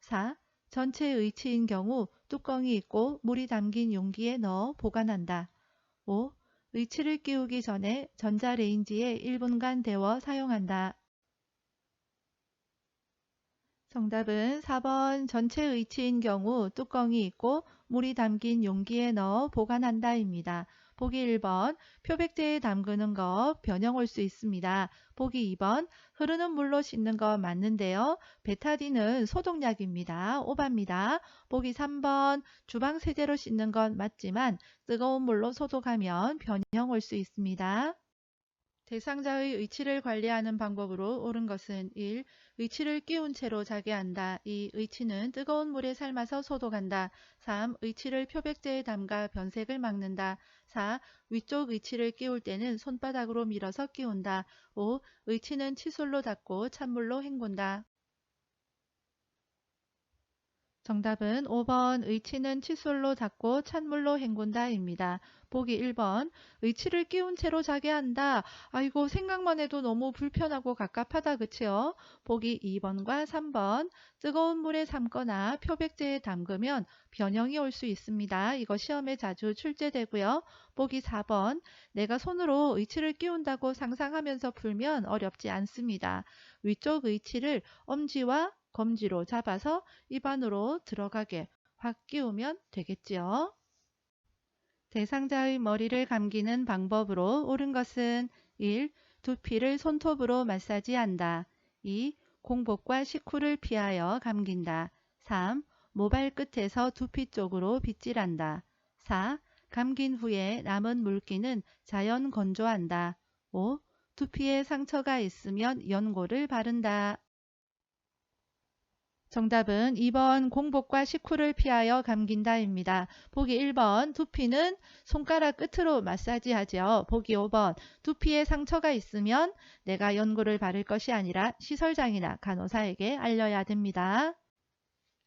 A: 4. 전체 의치인 경우 뚜껑이 있고 물이 담긴 용기에 넣어 보관한다. 5. 의치를 끼우기 전에 전자레인지에 1분간 데워 사용한다. 정답은 4번 전체 의치인 경우 뚜껑이 있고 물이 담긴 용기에 넣어 보관한다입니다. 보기 1번 표백제에 담그는 거 변형 올 수 있습니다. 보기 2번 흐르는 물로 씻는 거 맞는데요. 베타딘은 소독약입니다. 오바입니다. 보기 3번 주방 세제로 씻는 건 맞지만 뜨거운 물로 소독하면 변형 올 수 있습니다. 대상자의 의치를 관리하는 방법으로 옳은 것은 1. 의치를 끼운 채로 자게 한다. 2. 의치는 뜨거운 물에 삶아서 소독한다. 3. 의치를 표백제에 담가 변색을 막는다. 4. 위쪽 의치를 끼울 때는 손바닥으로 밀어서 끼운다. 5. 의치는 칫솔로 닦고 찬물로 헹군다. 정답은 5번 의치는 칫솔로 닦고 찬물로 헹군다입니다. 보기 1번 의치를 끼운 채로 자게 한다. 아이고 생각만 해도 너무 불편하고 갑갑하다 그치요? 보기 2번과 3번 뜨거운 물에 삶거나 표백제에 담그면 변형이 올 수 있습니다. 이거 시험에 자주 출제되고요. 보기 4번 내가 손으로 의치를 끼운다고 상상하면서 풀면 어렵지 않습니다. 위쪽 의치를 엄지와 검지로 잡아서 입안으로 들어가게 확 끼우면 되겠지요. 대상자의 머리를 감기는 방법으로 옳은 것은 1. 두피를 손톱으로 마사지한다. 2. 공복과 식후를 피하여 감긴다. 3. 모발 끝에서 두피 쪽으로 빗질한다. 4. 감긴 후에 남은 물기는 자연 건조한다. 5. 두피에 상처가 있으면 연고를 바른다. 정답은 2번 공복과 식후를 피하여 감긴다입니다. 보기 1번 두피는 손가락 끝으로 마사지하죠. 보기 5번 두피에 상처가 있으면 내가 연고를 바를 것이 아니라 시설장이나 간호사에게 알려야 됩니다.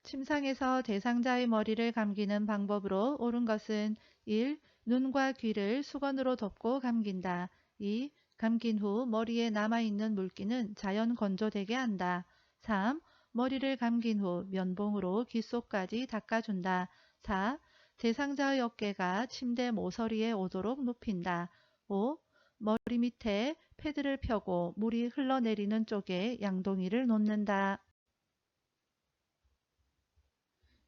A: 침상에서 대상자의 머리를 감기는 방법으로 옳은 것은 1. 눈과 귀를 수건으로 덮고 감긴다. 2. 감긴 후 머리에 남아있는 물기는 자연 건조되게 한다. 3. 머리를 감긴 후 면봉으로 귀 속까지 닦아준다. 4. 대상자의 어깨가 침대 모서리에 오도록 눕힌다. 5. 머리 밑에 패드를 펴고 물이 흘러내리는 쪽에 양동이를 놓는다.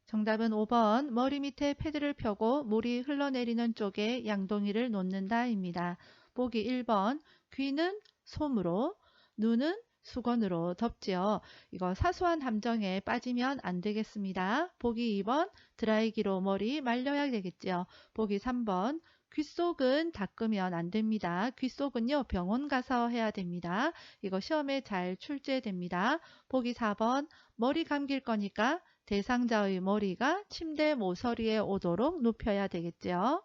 A: 정답은 5번 머리 밑에 패드를 펴고 물이 흘러내리는 쪽에 양동이를 놓는다입니다. 보기 1번 귀는 솜으로 눈은 수건으로 덮지요. 이거 사소한 함정에 빠지면 안 되겠습니다. 보기 2번 드라이기로 머리 말려야 되겠죠. 보기 3번 귓속은 닦으면 안 됩니다. 귓속은요 병원 가서 해야 됩니다. 이거 시험에 잘 출제됩니다. 보기 4번 머리 감길 거니까 대상자의 머리가 침대 모서리에 오도록 눕혀야 되겠죠.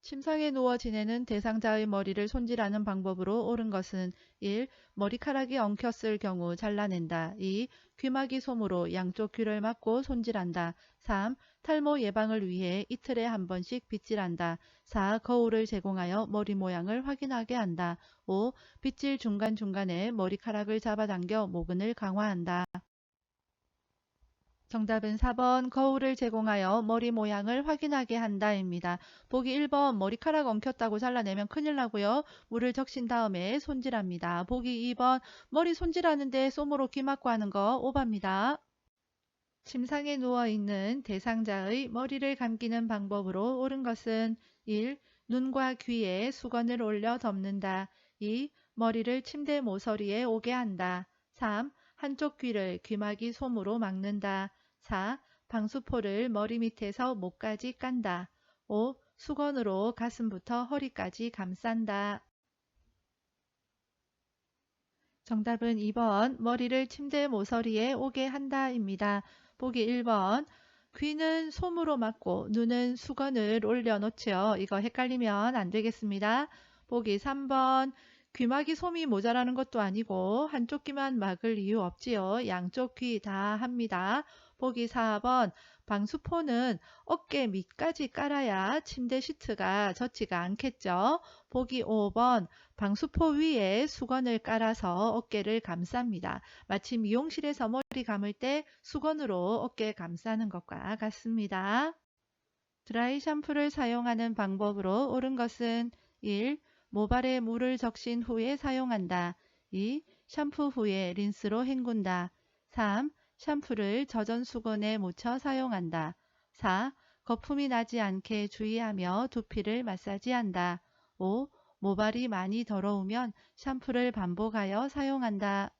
A: 침상에 누워 지내는 대상자의 머리를 손질하는 방법으로 옳은 것은 1. 머리카락이 엉켰을 경우 잘라낸다. 2. 귀마개 솜으로 양쪽 귀를 막고 손질한다. 3. 탈모 예방을 위해 이틀에 한 번씩 빗질한다. 4. 거울을 제공하여 머리 모양을 확인하게 한다. 5. 빗질 중간중간에 머리카락을 잡아당겨 모근을 강화한다. 정답은 4번 거울을 제공하여 머리 모양을 확인하게 한다입니다. 보기 1번 머리카락 엉켰다고 잘라내면 큰일 나고요. 물을 적신 다음에 손질합니다. 보기 2번 머리 손질하는데 솜으로 귀 막고 하는 거 오바입니다. 침상에 누워있는 대상자의 머리를 감기는 방법으로 옳은 것은 1. 눈과 귀에 수건을 올려 덮는다. 2. 머리를 침대 모서리에 오게 한다. 3. 한쪽 귀를 귀마개 솜으로 막는다. 4. 방수포를 머리 밑에서 목까지 깐다. 5. 수건으로 가슴부터 허리까지 감싼다. 정답은 2번 머리를 침대 모서리에 오게 한다입니다. 보기 1번 귀는 솜으로 막고 눈은 수건을 올려놓지요. 이거 헷갈리면 안 되겠습니다. 보기 3번 귀막이 솜이 모자라는 것도 아니고 한쪽 귀만 막을 이유 없지요. 양쪽 귀 다 합니다. 보기 4번 방수포는 어깨 밑까지 깔아야 침대 시트가 젖지가 않겠죠. 보기 5번 방수포 위에 수건을 깔아서 어깨를 감쌉니다. 마치 미용실에서 머리 감을 때 수건으로 어깨 감싸는 것과 같습니다. 드라이 샴푸를 사용하는 방법으로 옳은 것은 1. 모발에 물을 적신 후에 사용한다. 2. 샴푸 후에 린스로 헹군다. 3. 샴푸를 젖은 수건에 묻혀 사용한다. 4. 거품이 나지 않게 주의하며 두피를 마사지한다. 5. 모발이 많이 더러우면 샴푸를 반복하여 사용한다.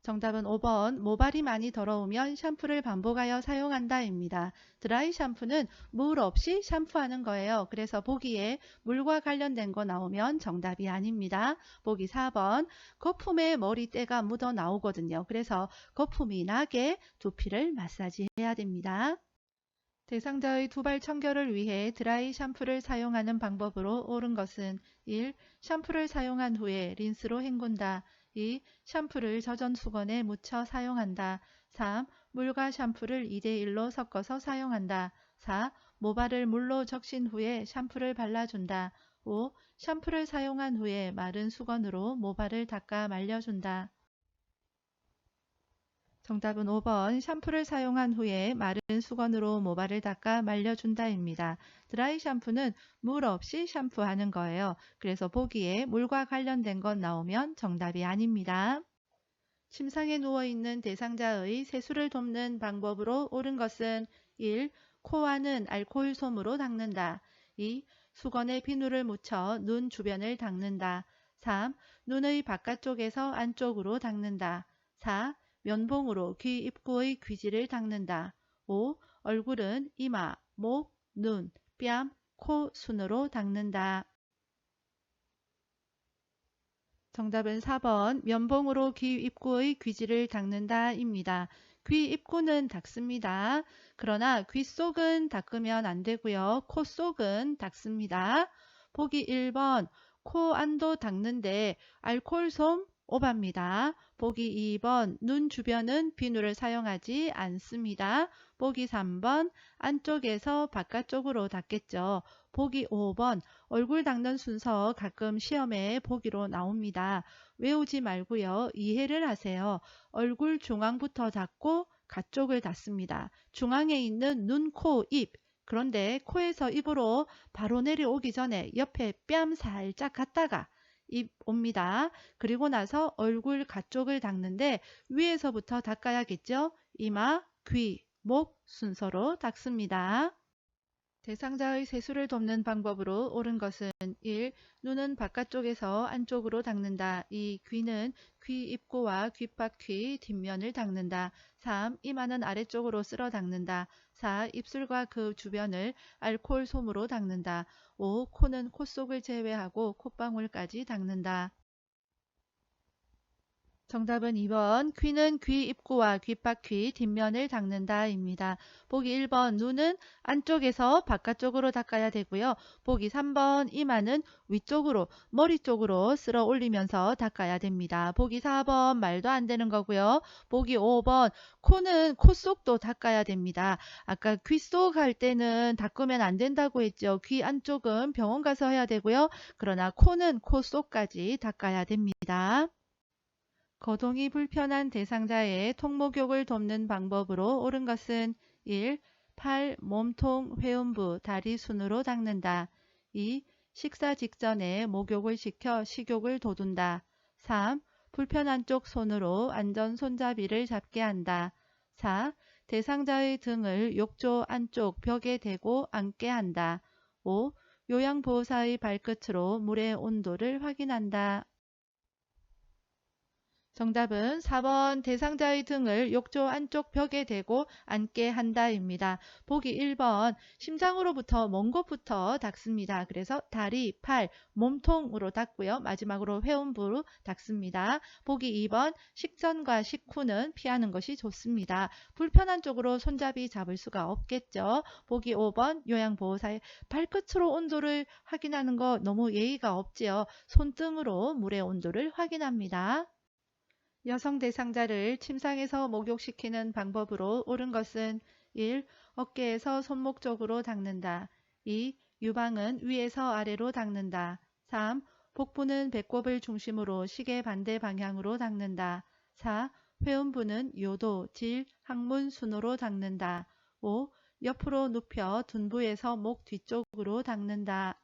A: 정답은 5번 모발이 많이 더러우면 샴푸를 반복하여 사용한다입니다. 드라이 샴푸는 물 없이 샴푸하는 거예요. 그래서 보기에 물과 관련된 거 나오면 정답이 아닙니다. 보기 4번 거품에 머리때가 묻어 나오거든요. 그래서 거품이 나게 두피를 마사지해야 됩니다. 대상자의 두발 청결을 위해 드라이 샴푸를 사용하는 방법으로 옳은 것은 1. 샴푸를 사용한 후에 린스로 헹군다. 2. 샴푸를 젖은 수건에 묻혀 사용한다. 3. 물과 샴푸를 2대1로 섞어서 사용한다. 4. 모발을 물로 적신 후에 샴푸를 발라준다. 5. 샴푸를 사용한 후에 마른 수건으로 모발을 닦아 말려준다. 정답은 5번 샴푸를 사용한 후에 마른 수건으로 모발을 닦아 말려준다입니다. 드라이 샴푸는 물 없이 샴푸하는 거예요. 그래서 보기에 물과 관련된 것 나오면 정답이 아닙니다. 침상에 누워있는 대상자의 세수를 돕는 방법으로 옳은 것은 1. 코와는 알코올 솜으로 닦는다. 2. 수건에 비누를 묻혀 눈 주변을 닦는다. 3. 눈의 바깥쪽에서 안쪽으로 닦는다. 4. 면봉으로 귀 입구의 귀지를 닦는다. 5. 얼굴은 이마, 목, 눈, 뺨, 코 순으로 닦는다. 정답은 4번 면봉으로 귀 입구의 귀지를 닦는다입니다. 귀 입구는 닦습니다. 그러나 귀 속은 닦으면 안 되고요. 코 속은 닦습니다. 보기 1번 코 안도 닦는데 알코올솜 오바입니다. 보기 2번 눈 주변은 비누를 사용하지 않습니다. 보기 3번 안쪽에서 바깥쪽으로 닦겠죠. 보기 5번 얼굴 닦는 순서 가끔 시험에 보기로 나옵니다. 외우지 말고요. 이해를 하세요. 얼굴 중앙부터 닦고 가쪽을 닦습니다. 중앙에 있는 눈, 코, 입. 그런데 코에서 입으로 바로 내려오기 전에 옆에 뺨 살짝 갔다가 입 옵니다. 그리고 나서 얼굴 가쪽을 닦는데 위에서부터 닦아야겠죠? 이마, 귀, 목 순서로 닦습니다. 대상자의 세수를 돕는 방법으로 옳은 것은 1. 눈은 바깥쪽에서 안쪽으로 닦는다. 2. 귀는 귀 입구와 귓바퀴 뒷면을 닦는다. 3. 이마는 아래쪽으로 쓸어 닦는다. 4. 입술과 그 주변을 알코올 솜으로 닦는다. 5. 코는 코 속을 제외하고 콧방울까지 닦는다. 정답은 2번 귀는 귀 입구와 귓바퀴 뒷면을 닦는다 입니다. 보기 1번 눈은 안쪽에서 바깥쪽으로 닦아야 되고요. 보기 3번 이마는 위쪽으로 머리 쪽으로 쓸어 올리면서 닦아야 됩니다. 보기 4번 말도 안 되는 거고요. 보기 5번 코는 코 속도 닦아야 됩니다. 아까 귀 속 할 때는 닦으면 안 된다고 했죠. 귀 안쪽은 병원 가서 해야 되고요. 그러나 코는 코 속까지 닦아야 됩니다. 거동이 불편한 대상자의 통목욕을 돕는 방법으로 옳은 것은 1. 팔, 몸통, 회음부, 다리 순으로 닦는다. 2. 식사 직전에 목욕을 시켜 식욕을 돋운다. 3. 불편한 쪽 손으로 안전 손잡이를 잡게 한다. 4. 대상자의 등을 욕조 안쪽 벽에 대고 앉게 한다. 5. 요양보호사의 발끝으로 물의 온도를 확인한다. 정답은 4번 대상자의 등을 욕조 안쪽 벽에 대고 앉게 한다입니다. 보기 1번 심장으로부터 먼 곳부터 닦습니다. 그래서 다리, 팔, 몸통으로 닦고요. 마지막으로 회음부로 닦습니다. 보기 2번 식전과 식후는 피하는 것이 좋습니다. 불편한 쪽으로 손잡이 잡을 수가 없겠죠. 보기 5번 요양보호사의 발끝으로 온도를 확인하는 거 너무 예의가 없지요. 손등으로 물의 온도를 확인합니다. 여성 대상자를 침상에서 목욕시키는 방법으로 옳은 것은 1. 어깨에서 손목 쪽으로 닦는다. 2. 유방은 위에서 아래로 닦는다. 3. 복부는 배꼽을 중심으로 시계 반대 방향으로 닦는다. 4. 회음부는 요도, 질, 항문 순으로 닦는다. 5. 옆으로 눕혀 둔부에서 목 뒤쪽으로 닦는다.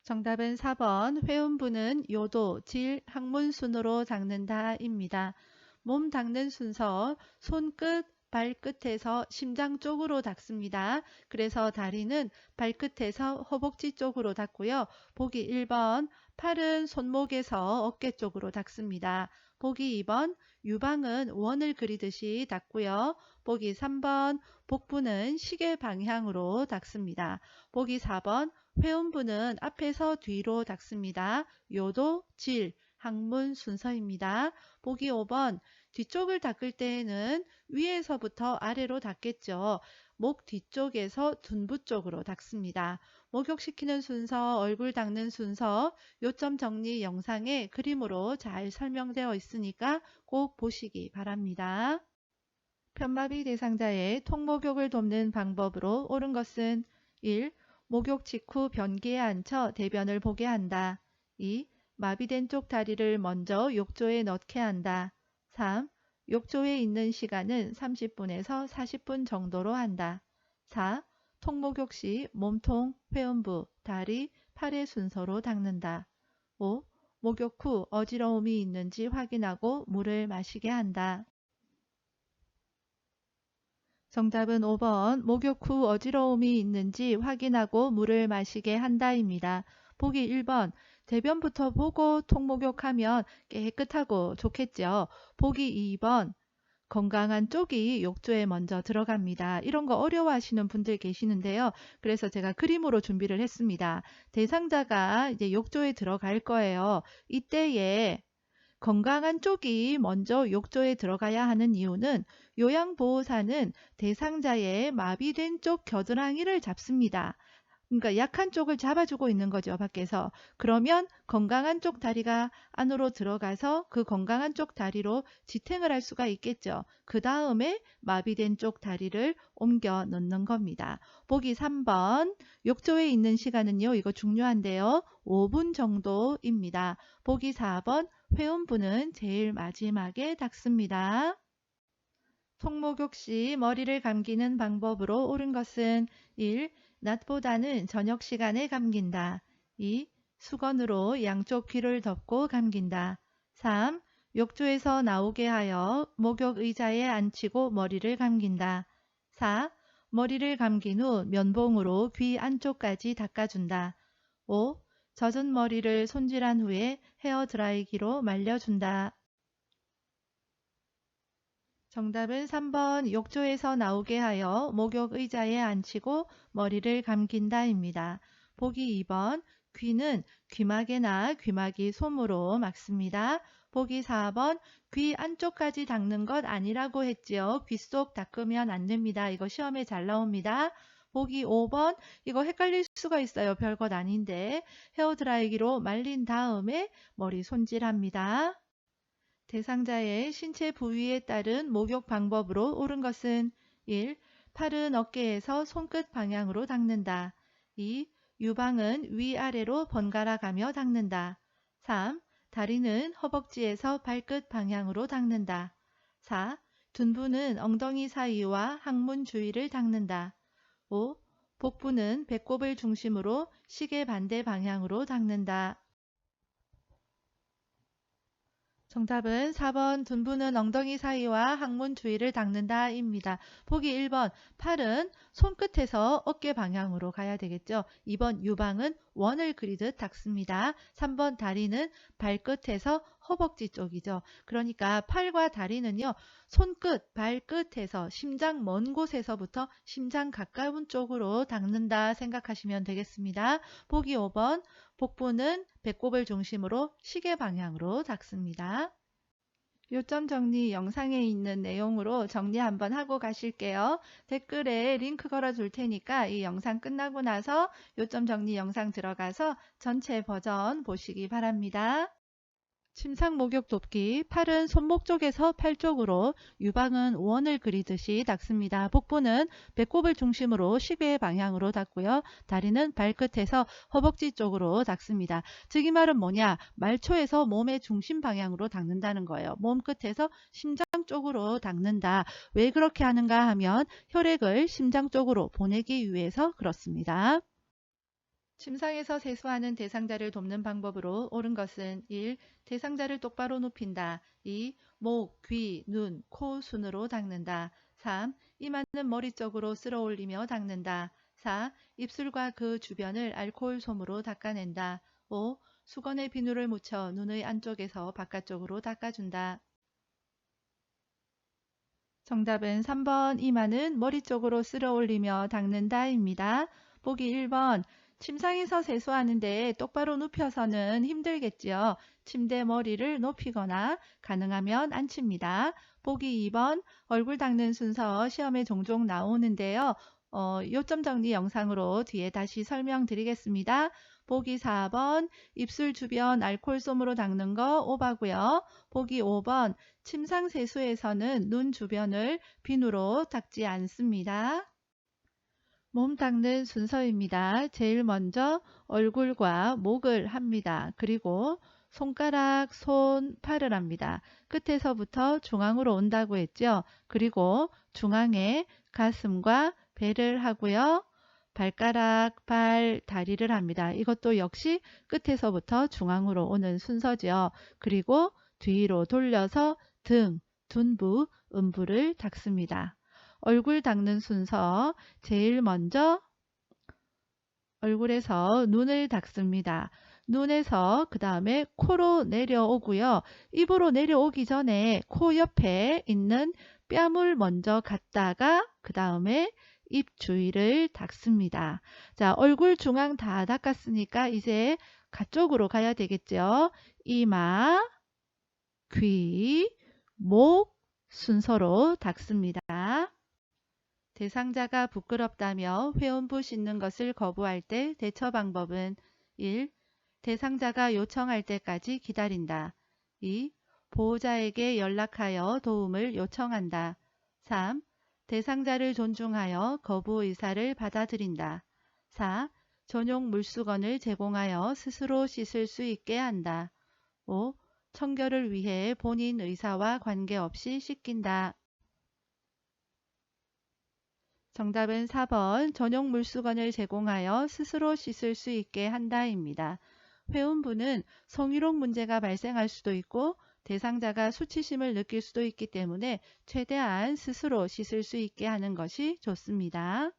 A: 정답은 4번 회음부는 요도, 질, 항문 순으로 닦는다 입니다. 몸 닦는 순서 손끝, 발끝에서 심장 쪽으로 닦습니다. 그래서 다리는 발끝에서 허벅지 쪽으로 닦고요. 보기 1번 팔은 손목에서 어깨 쪽으로 닦습니다. 보기 2번 유방은 원을 그리듯이 닦고요. 보기 3번 복부는 시계 방향으로 닦습니다. 보기 4번 회음부는 앞에서 뒤로 닦습니다. 요도, 질, 항문 순서입니다. 보기 5번 뒤쪽을 닦을 때에는 위에서부터 아래로 닦겠죠. 목 뒤쪽에서 둔부 쪽으로 닦습니다. 목욕시키는 순서, 얼굴 닦는 순서, 요점 정리 영상에 그림으로 잘 설명되어 있으니까 꼭 보시기 바랍니다. 편마비 대상자의 통목욕을 돕는 방법으로 옳은 것은 1. 목욕 직후 변기에 앉혀 대변을 보게 한다. 2. 마비된 쪽 다리를 먼저 욕조에 넣게 한다. 3. 욕조에 있는 시간은 30분에서 40분 정도로 한다. 4. 통목욕 시 몸통, 회음부, 다리, 팔의 순서로 닦는다. 5. 목욕 후 어지러움이 있는지 확인하고 물을 마시게 한다. 정답은 5번 목욕 후 어지러움이 있는지 확인하고 물을 마시게 한다입니다. 보기 1번 대변부터 보고 통목욕하면 깨끗하고 좋겠죠. 보기 2번 건강한 쪽이 욕조에 먼저 들어갑니다. 이런 거 어려워하시는 분들 계시는데요. 그래서 제가 그림으로 준비를 했습니다. 대상자가 이제 욕조에 들어갈 거예요. 이때에 건강한 쪽이 먼저 욕조에 들어가야 하는 이유는 요양보호사는 대상자의 마비된 쪽 겨드랑이를 잡습니다. 그러니까 약한 쪽을 잡아주고 있는 거죠, 밖에서. 그러면 건강한 쪽 다리가 안으로 들어가서 그 건강한 쪽 다리로 지탱을 할 수가 있겠죠. 그 다음에 마비된 쪽 다리를 옮겨 넣는 겁니다. 보기 3번. 욕조에 있는 시간은요, 이거 중요한데요. 5분 정도입니다. 보기 4번. 회원분은 제일 마지막에 닦습니다. 송목욕 시 머리를 감기는 방법으로 옳은 것은 1. 낮보다는 저녁 시간에 감긴다. 2. 수건으로 양쪽 귀를 덮고 감긴다. 3. 욕조에서 나오게 하여 목욕 의자에 앉히고 머리를 감긴다. 4. 머리를 감긴 후 면봉으로 귀 안쪽까지 닦아준다. 5. 젖은 머리를 손질한 후에 헤어 드라이기로 말려준다. 정답은 3번 욕조에서 나오게 하여 목욕 의자에 앉히고 머리를 감긴다입니다. 보기 2번 귀는 귀마개나 귀마개 솜으로 막습니다. 보기 4번 귀 안쪽까지 닦는 것 아니라고 했지요. 귀 속 닦으면 안 됩니다. 이거 시험에 잘 나옵니다. 보기 5번 이거 헷갈릴 수가 있어요. 별것 아닌데 헤어드라이기로 말린 다음에 머리 손질합니다. 대상자의 신체 부위에 따른 목욕 방법으로 옳은 것은 1. 팔은 어깨에서 손끝 방향으로 닦는다. 2. 유방은 위아래로 번갈아 가며 닦는다. 3. 다리는 허벅지에서 발끝 방향으로 닦는다. 4. 둔부는 엉덩이 사이와 항문 주위를 닦는다. 5. 복부는 배꼽을 중심으로 시계 반대 방향으로 닦는다. 정답은 4번 둔부는 엉덩이 사이와 항문 주위를 닦는다 입니다. 보기 1번 팔은 손끝에서 어깨 방향으로 가야 되겠죠. 2번 유방은 원을 그리듯 닦습니다. 3번 다리는 발끝에서 허벅지 쪽이죠. 그러니까 팔과 다리는요. 손끝, 발끝에서 심장 먼 곳에서부터 심장 가까운 쪽으로 닦는다 생각하시면 되겠습니다. 보기 5번 복부는 배꼽을 중심으로 시계 방향으로 닦습니다. 요점 정리 영상에 있는 내용으로 정리 한번 하고 가실게요. 댓글에 링크 걸어 줄 테니까 이 영상 끝나고 나서 요점 정리 영상 들어가서 전체 버전 보시기 바랍니다. 침상 목욕 돕기. 팔은 손목 쪽에서 팔 쪽으로, 유방은 원을 그리듯이 닦습니다. 복부는 배꼽을 중심으로 시계 방향으로 닦고요. 다리는 발끝에서 허벅지 쪽으로 닦습니다. 즉 이 말은 뭐냐? 말초에서 몸의 중심 방향으로 닦는다는 거예요. 몸 끝에서 심장 쪽으로 닦는다. 왜 그렇게 하는가 하면 혈액을 심장 쪽으로 보내기 위해서 그렇습니다. 침상에서 세수하는 대상자를 돕는 방법으로 옳은 것은 1. 대상자를 똑바로 눕힌다. 2. 목, 귀, 눈, 코 순으로 닦는다. 3. 이마는 머리 쪽으로 쓸어 올리며 닦는다. 4. 입술과 그 주변을 알코올 솜으로 닦아낸다. 5. 수건에 비누를 묻혀 눈의 안쪽에서 바깥쪽으로 닦아준다. 정답은 3번 이마는 머리 쪽으로 쓸어 올리며 닦는다입니다. 보기 1번 침상에서 세수하는데 똑바로 눕혀서는 힘들겠지요. 침대 머리를 높이거나 가능하면 앉힙니다. 보기 2번 얼굴 닦는 순서 시험에 종종 나오는데요. 요점 정리 영상으로 뒤에 다시 설명드리겠습니다. 보기 4번 입술 주변 알코올솜으로 닦는 거 오바고요. 보기 5번 침상 세수에서는 눈 주변을 비누로 닦지 않습니다. 몸 닦는 순서입니다. 제일 먼저 얼굴과 목을 합니다. 그리고 손가락, 손, 팔을 합니다. 끝에서부터 중앙으로 온다고 했죠. 그리고 중앙에 가슴과 배를 하고요. 발가락, 발, 다리를 합니다. 이것도 역시 끝에서부터 중앙으로 오는 순서죠. 그리고 뒤로 돌려서 등, 둔부, 음부를 닦습니다. 얼굴 닦는 순서 제일 먼저 얼굴에서 눈을 닦습니다. 눈에서 그 다음에 코로 내려오고요. 입으로 내려오기 전에 코 옆에 있는 뺨을 먼저 갖다가 그 다음에 입 주위를 닦습니다. 자, 얼굴 중앙 다 닦았으니까 이제 가쪽으로 가야 되겠죠. 이마, 귀, 목 순서로 닦습니다. 대상자가 부끄럽다며 회원부 씻는 것을 거부할 때 대처 방법은 1. 대상자가 요청할 때까지 기다린다. 2. 보호자에게 연락하여 도움을 요청한다. 3. 대상자를 존중하여 거부 의사를 받아들인다. 4. 전용 물수건을 제공하여 스스로 씻을 수 있게 한다. 5. 청결을 위해 본인 의사와 관계없이 씻긴다. 정답은 4번 전용 물수건을 제공하여 스스로 씻을 수 있게 한다입니다. 회원부는 성희롱 문제가 발생할 수도 있고 대상자가 수치심을 느낄 수도 있기 때문에 최대한 스스로 씻을 수 있게 하는 것이 좋습니다.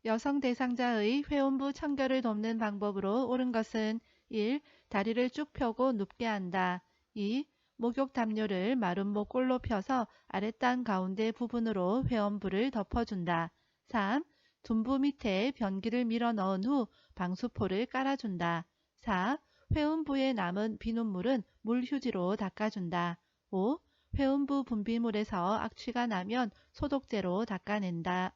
A: 여성 대상자의 회원부 청결을 돕는 방법으로 옳은 것은 1. 다리를 쭉 펴고 눕게 한다. 2. 목욕 담요를 마름모 꼴로 펴서 아랫단 가운데 부분으로 회원부를 덮어준다. 3. 둔부 밑에 변기를 밀어 넣은 후 방수포를 깔아준다. 4. 회원부에 남은 비눗물은 물휴지로 닦아준다. 5. 회원부 분비물에서 악취가 나면 소독제로 닦아낸다.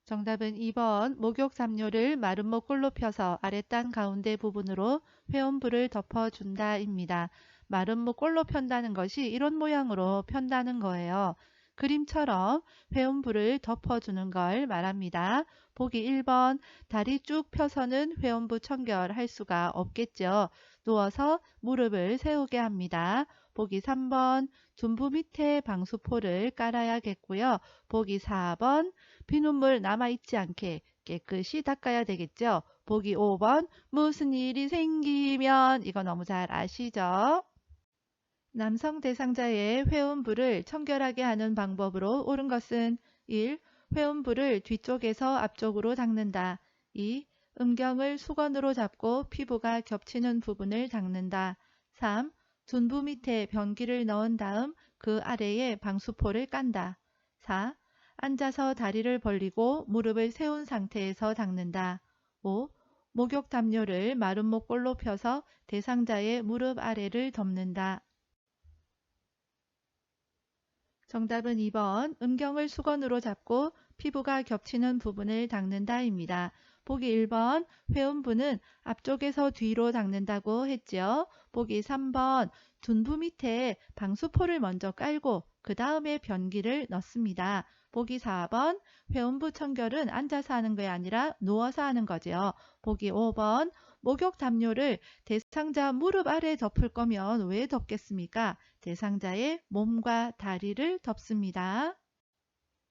A: 정답은 2번 목욕 담요를 마름모 꼴로 펴서 아랫단 가운데 부분으로 회원부를 덮어준다 입니다. 마름모 꼴로 편다는 것이 이런 모양으로 편다는 거예요. 그림처럼 회원부를 덮어주는 걸 말합니다. 보기 1번 다리 쭉 펴서는 회원부 청결할 수가 없겠죠. 누워서 무릎을 세우게 합니다. 보기 3번 둔부 밑에 방수포를 깔아야겠고요. 보기 4번 비눗물 남아있지 않게 깨끗이 닦아야 되겠죠. 보기 5번 무슨 일이 생기면 이거 너무 잘 아시죠? 남성 대상자의 회음부를 청결하게 하는 방법으로 옳은 것은 1. 회음부를 뒤쪽에서 앞쪽으로 닦는다. 2. 음경을 수건으로 잡고 피부가 겹치는 부분을 닦는다. 3. 둔부 밑에 변기를 넣은 다음 그 아래에 방수포를 깐다. 4. 앉아서 다리를 벌리고 무릎을 세운 상태에서 닦는다. 5. 목욕 담요를 마름모 꼴로 펴서 대상자의 무릎 아래를 덮는다. 정답은 2번 음경을 수건으로 잡고 피부가 겹치는 부분을 닦는다입니다. 보기 1번 회음부는 앞쪽에서 뒤로 닦는다고 했죠. 보기 3번 둔부 밑에 방수포를 먼저 깔고 그 다음에 변기를 넣습니다. 보기 4번 회음부 청결은 앉아서 하는 게 아니라 누워서 하는 거죠. 보기 5번 목욕 담요를 대상자 무릎 아래 덮을 거면 왜 덮겠습니까? 대상자의 몸과 다리를 덮습니다.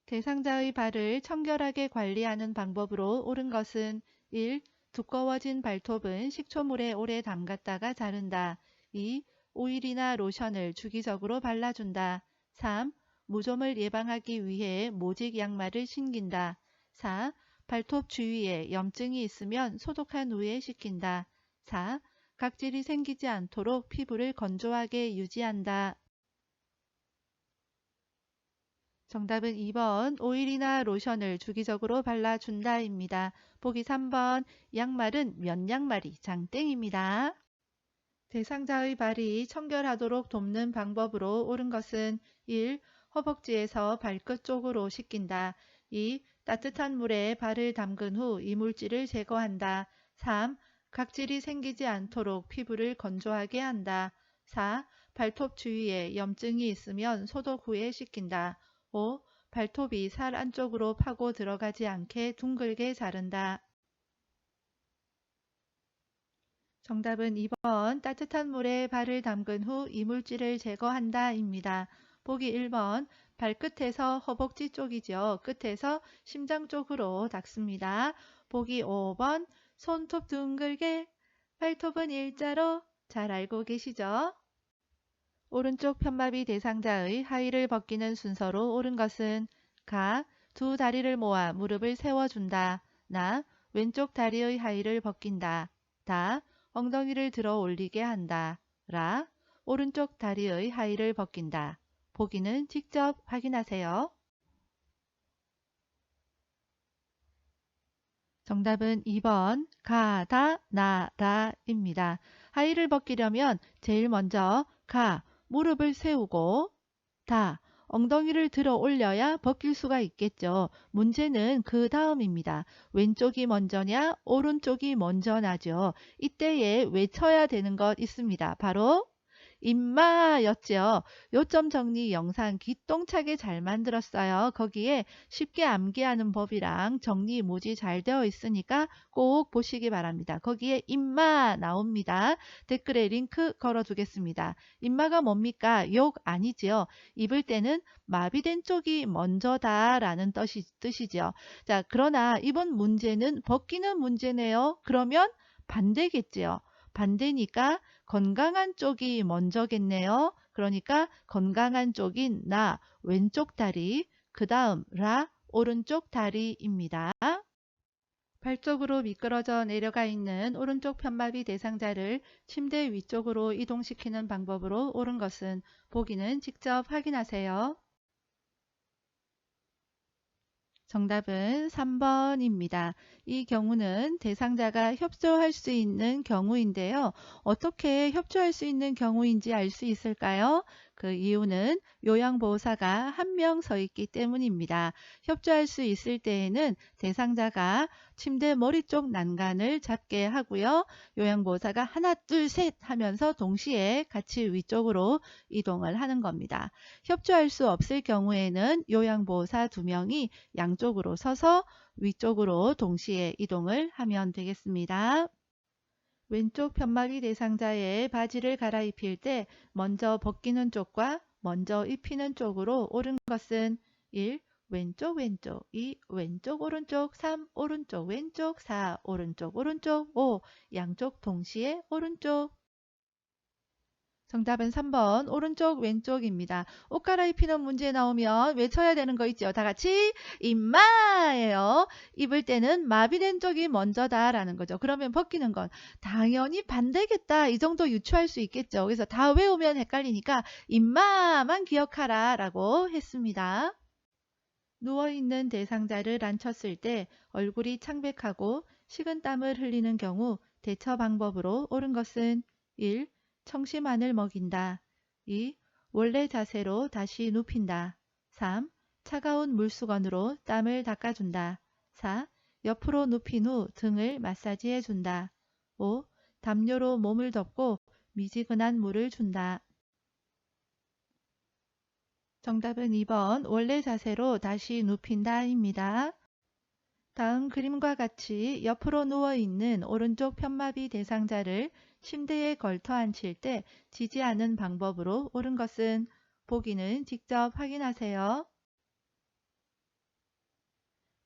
A: 대상자의 발을 청결하게 관리하는 방법으로 옳은 것은 1. 두꺼워진 발톱은 식초물에 오래 담갔다가 자른다. 2. 오일이나 로션을 주기적으로 발라준다. 3. 무좀을 예방하기 위해 모직 양말을 신긴다. 4. 발톱 주위에 염증이 있으면 소독한 후에 씻긴다. 4. 각질이 생기지 않도록 피부를 건조하게 유지한다. 정답은 2번 오일이나 로션을 주기적으로 발라준다입니다. 보기 3번 양말은 면 양말이 장땡입니다. 대상자의 발이 청결하도록 돕는 방법으로 옳은 것은 1. 허벅지에서 발끝 쪽으로 씻긴다. 2. 따뜻한 물에 발을 담근 후 이물질을 제거한다. 3. 각질이 생기지 않도록 피부를 건조하게 한다. 4. 발톱 주위에 염증이 있으면 소독 후에 씻긴다. 5. 발톱이 살 안쪽으로 파고 들어가지 않게 둥글게 자른다. 정답은 2번 따뜻한 물에 발을 담근 후 이물질을 제거한다 입니다. 보기 1번 발끝에서 허벅지 쪽이죠. 끝에서 심장 쪽으로 닦습니다. 보기 5번 손톱 둥글게 발톱은 일자로 잘 알고 계시죠? 오른쪽 편마비 대상자의 하의를 벗기는 순서로 옳은 것은 가, 두 다리를 모아 무릎을 세워준다. 나, 왼쪽 다리의 하의를 벗긴다. 다, 엉덩이를 들어 올리게 한다. 라, 오른쪽 다리의 하의를 벗긴다. 보기는 직접 확인하세요. 정답은 2번 가다 나다입니다. 하의를 벗기려면 제일 먼저 가 무릎을 세우고 다 엉덩이를 들어 올려야 벗길 수가 있겠죠. 문제는 그 다음입니다. 왼쪽이 먼저냐 오른쪽이 먼저냐죠. 이때에 외쳐야 되는 것 있습니다. 바로 임마였죠. 요점 정리 영상 기똥차게 잘 만들었어요. 거기에 쉽게 암기하는 법이랑 정리 모지 잘 되어 있으니까 꼭 보시기 바랍니다. 거기에 임마 나옵니다. 댓글에 링크 걸어두겠습니다. 임마가 뭡니까? 욕 아니지요. 입을 때는 마비된 쪽이 먼저다 라는 뜻이죠. 자, 그러나 이번 문제는 벗기는 문제네요. 그러면 반대겠지요. 반대니까 건강한 쪽이 먼저겠네요. 그러니까 건강한 쪽인 나 왼쪽 다리, 그 다음 라 오른쪽 다리입니다. 발 쪽으로 미끄러져 내려가 있는 오른쪽 편마비 대상자를 침대 위쪽으로 이동시키는 방법으로 옳은 것은 보기는 직접 확인하세요. 정답은 3번입니다. 이 경우는 대상자가 협조할 수 있는 경우인데요. 어떻게 협조할 수 있는 경우인지 알 수 있을까요? 그 이유는 요양보호사가 한 명 서 있기 때문입니다. 협조할 수 있을 때에는 대상자가 침대 머리 쪽 난간을 잡게 하고요. 요양보호사가 하나, 둘, 셋 하면서 동시에 같이 위쪽으로 이동을 하는 겁니다. 협조할 수 없을 경우에는 요양보호사 2명이 양쪽으로 서서 위쪽으로 동시에 이동을 하면 되겠습니다. 왼쪽 편마비 대상자의 바지를 갈아입힐 때 먼저 벗기는 쪽과 먼저 입히는 쪽으로 옳은 것은 1. 왼쪽 왼쪽 2. 왼쪽 오른쪽 3. 오른쪽 왼쪽 4. 오른쪽 오른쪽 5. 양쪽 동시에 오른쪽. 정답은 3번 오른쪽 왼쪽입니다. 옷 갈아입히는 문제 나오면 외쳐야 되는 거 있죠. 다 같이 임마예요. 입을 때는 마비된 쪽이 먼저다 라는 거죠. 그러면 벗기는 건 당연히 반대겠다. 이 정도 유추할 수 있겠죠. 그래서 다 외우면 헷갈리니까 임마만 기억하라 라고 했습니다. 누워있는 대상자를 앉혔을 때 얼굴이 창백하고 식은땀을 흘리는 경우 대처 방법으로 옳은 것은 1. 청심환을 먹인다. 2. 원래 자세로 다시 눕힌다. 3. 차가운 물수건으로 땀을 닦아준다. 4. 옆으로 눕힌 후 등을 마사지해준다. 5. 담요로 몸을 덮고 미지근한 물을 준다. 정답은 2번 원래 자세로 다시 눕힌다입니다. 다음 그림과 같이 옆으로 누워있는 오른쪽 편마비 대상자를 침대에 걸터 앉힐 때 지지하는 방법으로 옳은 것은 보기는 직접 확인하세요.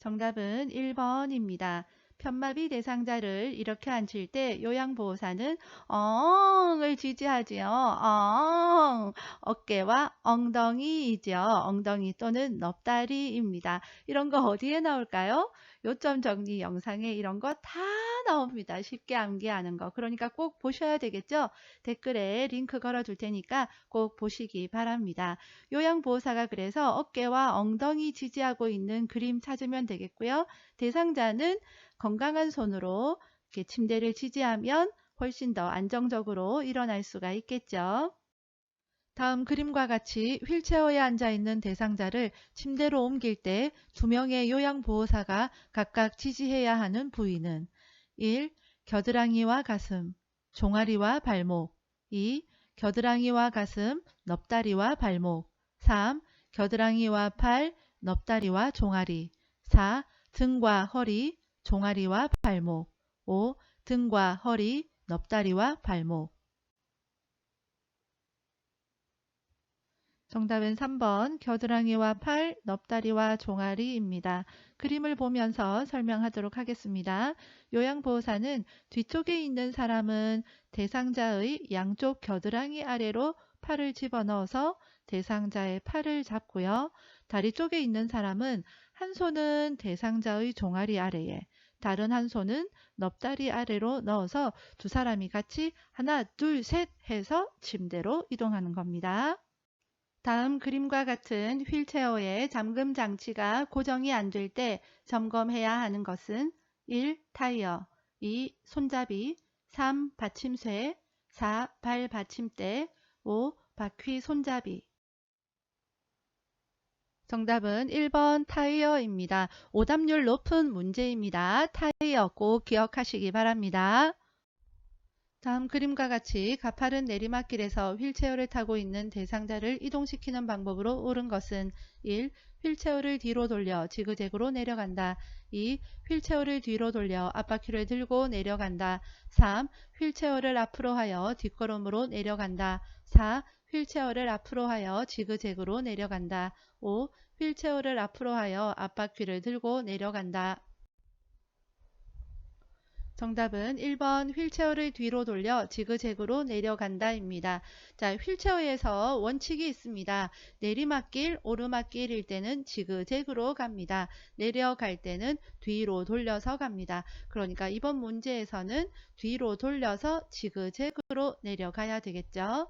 A: 정답은 1번입니다. 편마비 대상자를 이렇게 앉힐 때 요양보호사는 엉을 지지하지요. 엉. 어깨와 엉덩이이죠. 엉덩이 또는 넙다리입니다. 이런 거 어디에 나올까요? 요점 정리 영상에 이런 거 다 나옵니다. 쉽게 암기하는 거. 그러니까 꼭 보셔야 되겠죠? 댓글에 링크 걸어둘 테니까 꼭 보시기 바랍니다. 요양보호사가 그래서 어깨와 엉덩이 지지하고 있는 그림 찾으면 되겠고요. 대상자는 건강한 손으로 이렇게 침대를 지지하면 훨씬 더 안정적으로 일어날 수가 있겠죠. 다음 그림과 같이 휠체어에 앉아 있는 대상자를 침대로 옮길 때 2명의 요양보호사가 각각 지지해야 하는 부위는 1. 겨드랑이와 가슴, 종아리와 발목 2. 겨드랑이와 가슴, 넙다리와 발목 3. 겨드랑이와 팔, 넙다리와 종아리 4. 등과 허리, 종아리와 발목 5. 등과 허리, 넙다리와 발목. 정답은 3번 겨드랑이와 팔, 넙다리와 종아리입니다. 그림을 보면서 설명하도록 하겠습니다. 요양보호사는 뒤쪽에 있는 사람은 대상자의 양쪽 겨드랑이 아래로 팔을 집어넣어서 대상자의 팔을 잡고요. 다리 쪽에 있는 사람은 한 손은 대상자의 종아리 아래에 다른 한 손은 넙다리 아래로 넣어서 두 사람이 같이 하나 둘 셋 해서 침대로 이동하는 겁니다. 다음 그림과 같은 휠체어의 잠금 장치가 고정이 안 될 때 점검해야 하는 것은 1. 타이어, 2. 손잡이, 3. 받침쇠, 4. 발 받침대, 5. 바퀴 손잡이. 정답은 1번 타이어입니다. 오답률 높은 문제입니다. 타이어 꼭 기억하시기 바랍니다. 다음 그림과 같이 가파른 내리막길에서 휠체어를 타고 있는 대상자를 이동시키는 방법으로 옳은 것은 1. 휠체어를 뒤로 돌려 지그재그로 내려간다. 2. 휠체어를 뒤로 돌려 앞바퀴를 들고 내려간다. 3. 휠체어를 앞으로 하여 뒷걸음으로 내려간다. 4. 휠체어를 앞으로 하여 지그재그로 내려간다. 5. 휠체어를 앞으로 하여 앞바퀴를 들고 내려간다. 정답은 1번 휠체어를 뒤로 돌려 지그재그로 내려간다입니다. 자, 휠체어에서 원칙이 있습니다. 내리막길, 오르막길일 때는 지그재그로 갑니다. 내려갈 때는 뒤로 돌려서 갑니다. 그러니까 이번 문제에서는 뒤로 돌려서 지그재그로 내려가야 되겠죠.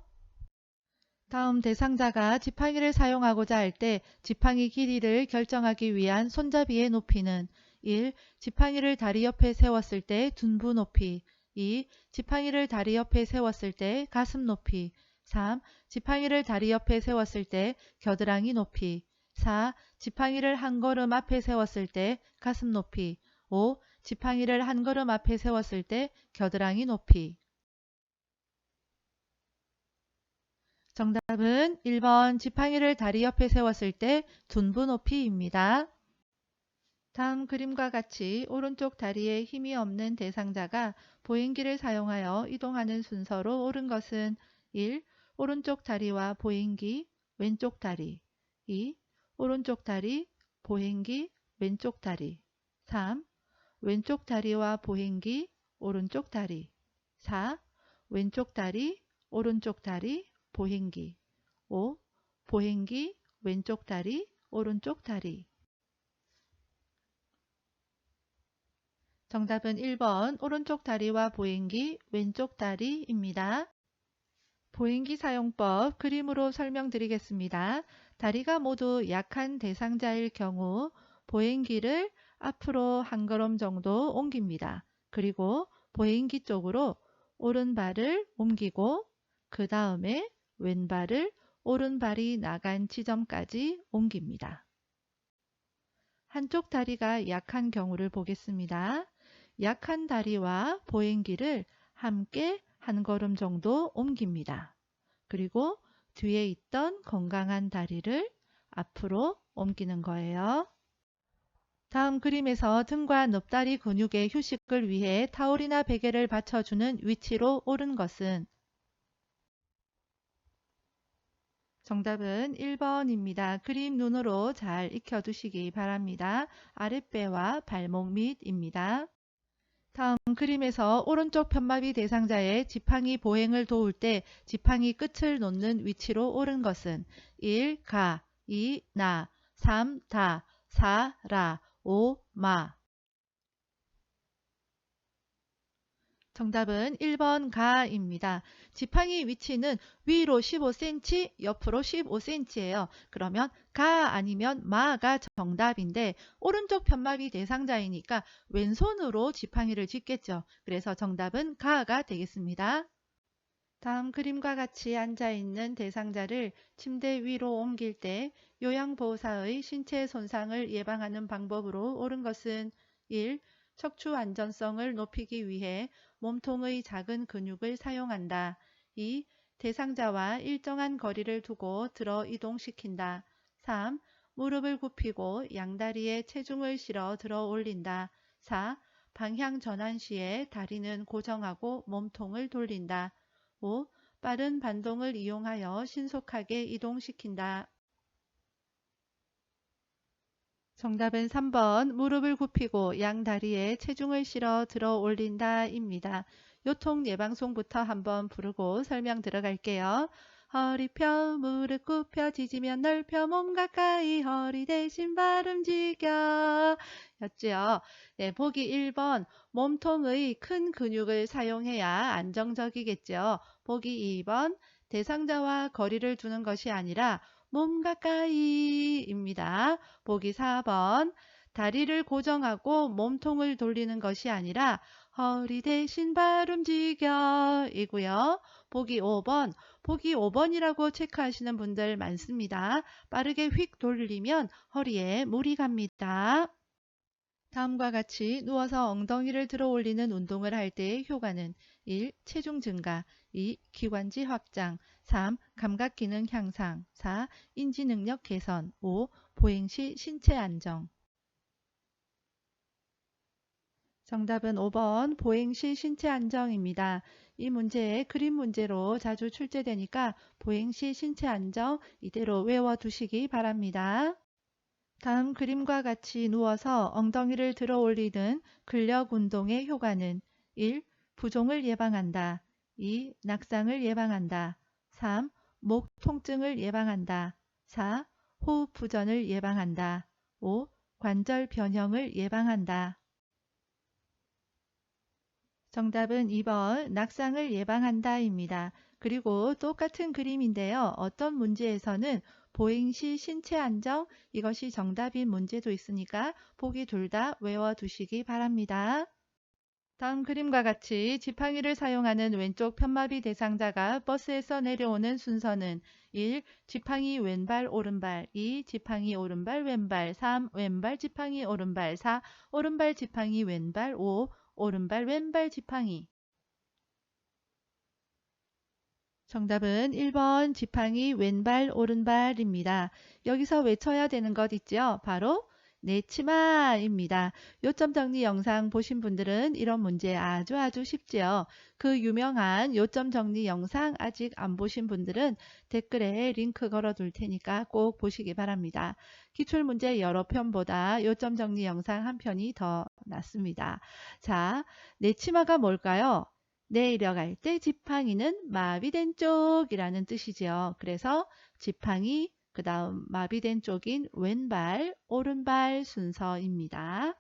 A: 다음 대상자가 지팡이를 사용하고자 할 때 지팡이 길이를 결정하기 위한 손잡이의 높이는 1. 지팡이를 다리 옆에 세웠을 때 둔부 높이 2. 지팡이를 다리 옆에 세웠을 때 가슴 높이 3. 지팡이를 다리 옆에 세웠을 때 겨드랑이 높이 4. 지팡이를 한 걸음 앞에 세웠을 때 가슴 높이 5. 지팡이를 한 걸음 앞에 세웠을 때 겨드랑이 높이. 정답은 1번 지팡이를 다리 옆에 세웠을 때 둔부 높이입니다. 다음 그림과 같이 오른쪽 다리에 힘이 없는 대상자가 보행기를 사용하여 이동하는 순서로 옳은 것은 1. 오른쪽 다리와 보행기, 왼쪽 다리 2. 오른쪽 다리, 보행기, 왼쪽 다리 3. 왼쪽 다리와 보행기, 오른쪽 다리 4. 왼쪽 다리, 오른쪽 다리, 보행기 5. 보행기, 왼쪽 다리, 오른쪽 다리. 정답은 1번 오른쪽 다리와 보행기, 왼쪽 다리입니다. 보행기 사용법 그림으로 설명드리겠습니다. 다리가 모두 약한 대상자일 경우 보행기를 앞으로 한 걸음 정도 옮깁니다. 그리고 보행기 쪽으로 오른발을 옮기고 그 다음에 왼발을 오른발이 나간 지점까지 옮깁니다. 한쪽 다리가 약한 경우를 보겠습니다. 약한 다리와 보행기를 함께 한 걸음 정도 옮깁니다. 그리고 뒤에 있던 건강한 다리를 앞으로 옮기는 거예요. 다음 그림에서 등과 넙다리 근육의 휴식을 위해 타올이나 베개를 받쳐주는 위치로 옳은 것은 정답은 1번입니다. 그림 눈으로 잘 익혀두시기 바랍니다. 아랫배와 발목 밑입니다. 다음 그림에서 오른쪽 편마비 대상자의 지팡이 보행을 도울 때 지팡이 끝을 놓는 위치로 옳은 것은 1. 가 2. 나 3. 다 4. 라 5. 마. 정답은 1번 가입니다. 지팡이 위치는 위로 15cm, 옆으로 15cm예요. 그러면 가 아니면 마가 정답인데 오른쪽 편마비 대상자이니까 왼손으로 지팡이를 짚겠죠. 그래서 정답은 가가 되겠습니다. 다음 그림과 같이 앉아있는 대상자를 침대 위로 옮길 때 요양보호사의 신체 손상을 예방하는 방법으로 옳은 것은 1. 척추 안전성을 높이기 위해 몸통의 작은 근육을 사용한다. 2. 대상자와 일정한 거리를 두고 들어 이동시킨다. 3. 무릎을 굽히고 양다리에 체중을 실어 들어 올린다. 4. 방향 전환 시에 다리는 고정하고 몸통을 돌린다. 5. 빠른 반동을 이용하여 신속하게 이동시킨다. 정답은 3번 무릎을 굽히고 양 다리에 체중을 실어 들어 올린다 입니다. 요통 예방송부터 한번 부르고 설명 들어갈게요. 허리 펴 무릎 굽혀 지지면 넓혀 몸 가까이 허리 대신 발 움직여 였지요. 네, 보기 1번 몸통의 큰 근육을 사용해야 안정적이겠죠. 보기 2번 대상자와 거리를 두는 것이 아니라 몸 가까이입니다. 보기 4번. 다리를 고정하고 몸통을 돌리는 것이 아니라 허리 대신 발 움직여 이고요. 보기 5번. 보기 5번이라고 체크하시는 분들 많습니다. 빠르게 휙 돌리면 허리에 무리 갑니다. 다음과 같이 누워서 엉덩이를 들어 올리는 운동을 할 때의 효과는 1. 체중 증가 2. 기관지 확장 3. 감각 기능 향상 4. 인지 능력 개선 5. 보행 시 신체 안정. 정답은 5번 보행 시 신체 안정입니다. 이 문제 그림 문제로 자주 출제되니까 보행 시 신체 안정 이대로 외워두시기 바랍니다. 다음 그림과 같이 누워서 엉덩이를 들어 올리는 근력 운동의 효과는 1. 부종을 예방한다. 2. 낙상을 예방한다. 3. 목 통증을 예방한다. 4. 호흡 부전을 예방한다. 5. 관절 변형을 예방한다. 정답은 2번 낙상을 예방한다입니다. 그리고 똑같은 그림인데요. 어떤 문제에서는 보행 시 신체 안정 이것이 정답인 문제도 있으니까 보기 둘 다 외워두시기 바랍니다. 다음 그림과 같이 지팡이를 사용하는 왼쪽 편마비 대상자가 버스에서 내려오는 순서는 1. 지팡이 왼발 오른발 2. 지팡이 오른발 왼발 3. 왼발 지팡이 오른발 4. 오른발 지팡이 왼발 5. 오른발 왼발 지팡이. 정답은 1번 지팡이 왼발 오른발입니다. 여기서 외쳐야 되는 것 있죠? 바로 내 치마입니다. 요점 정리 영상 보신 분들은 이런 문제 아주 쉽지요. 그 유명한 요점 정리 영상 아직 안 보신 분들은 댓글에 링크 걸어 둘 테니까 꼭 보시기 바랍니다. 기출문제 여러 편보다 요점 정리 영상 한 편이 더 낫습니다. 자, 내 치마가 뭘까요? 내려갈 때 지팡이는 마비된 쪽이라는 뜻이지요. 그래서 지팡이, 그 다음 마비된 쪽인 왼발, 오른발 순서입니다.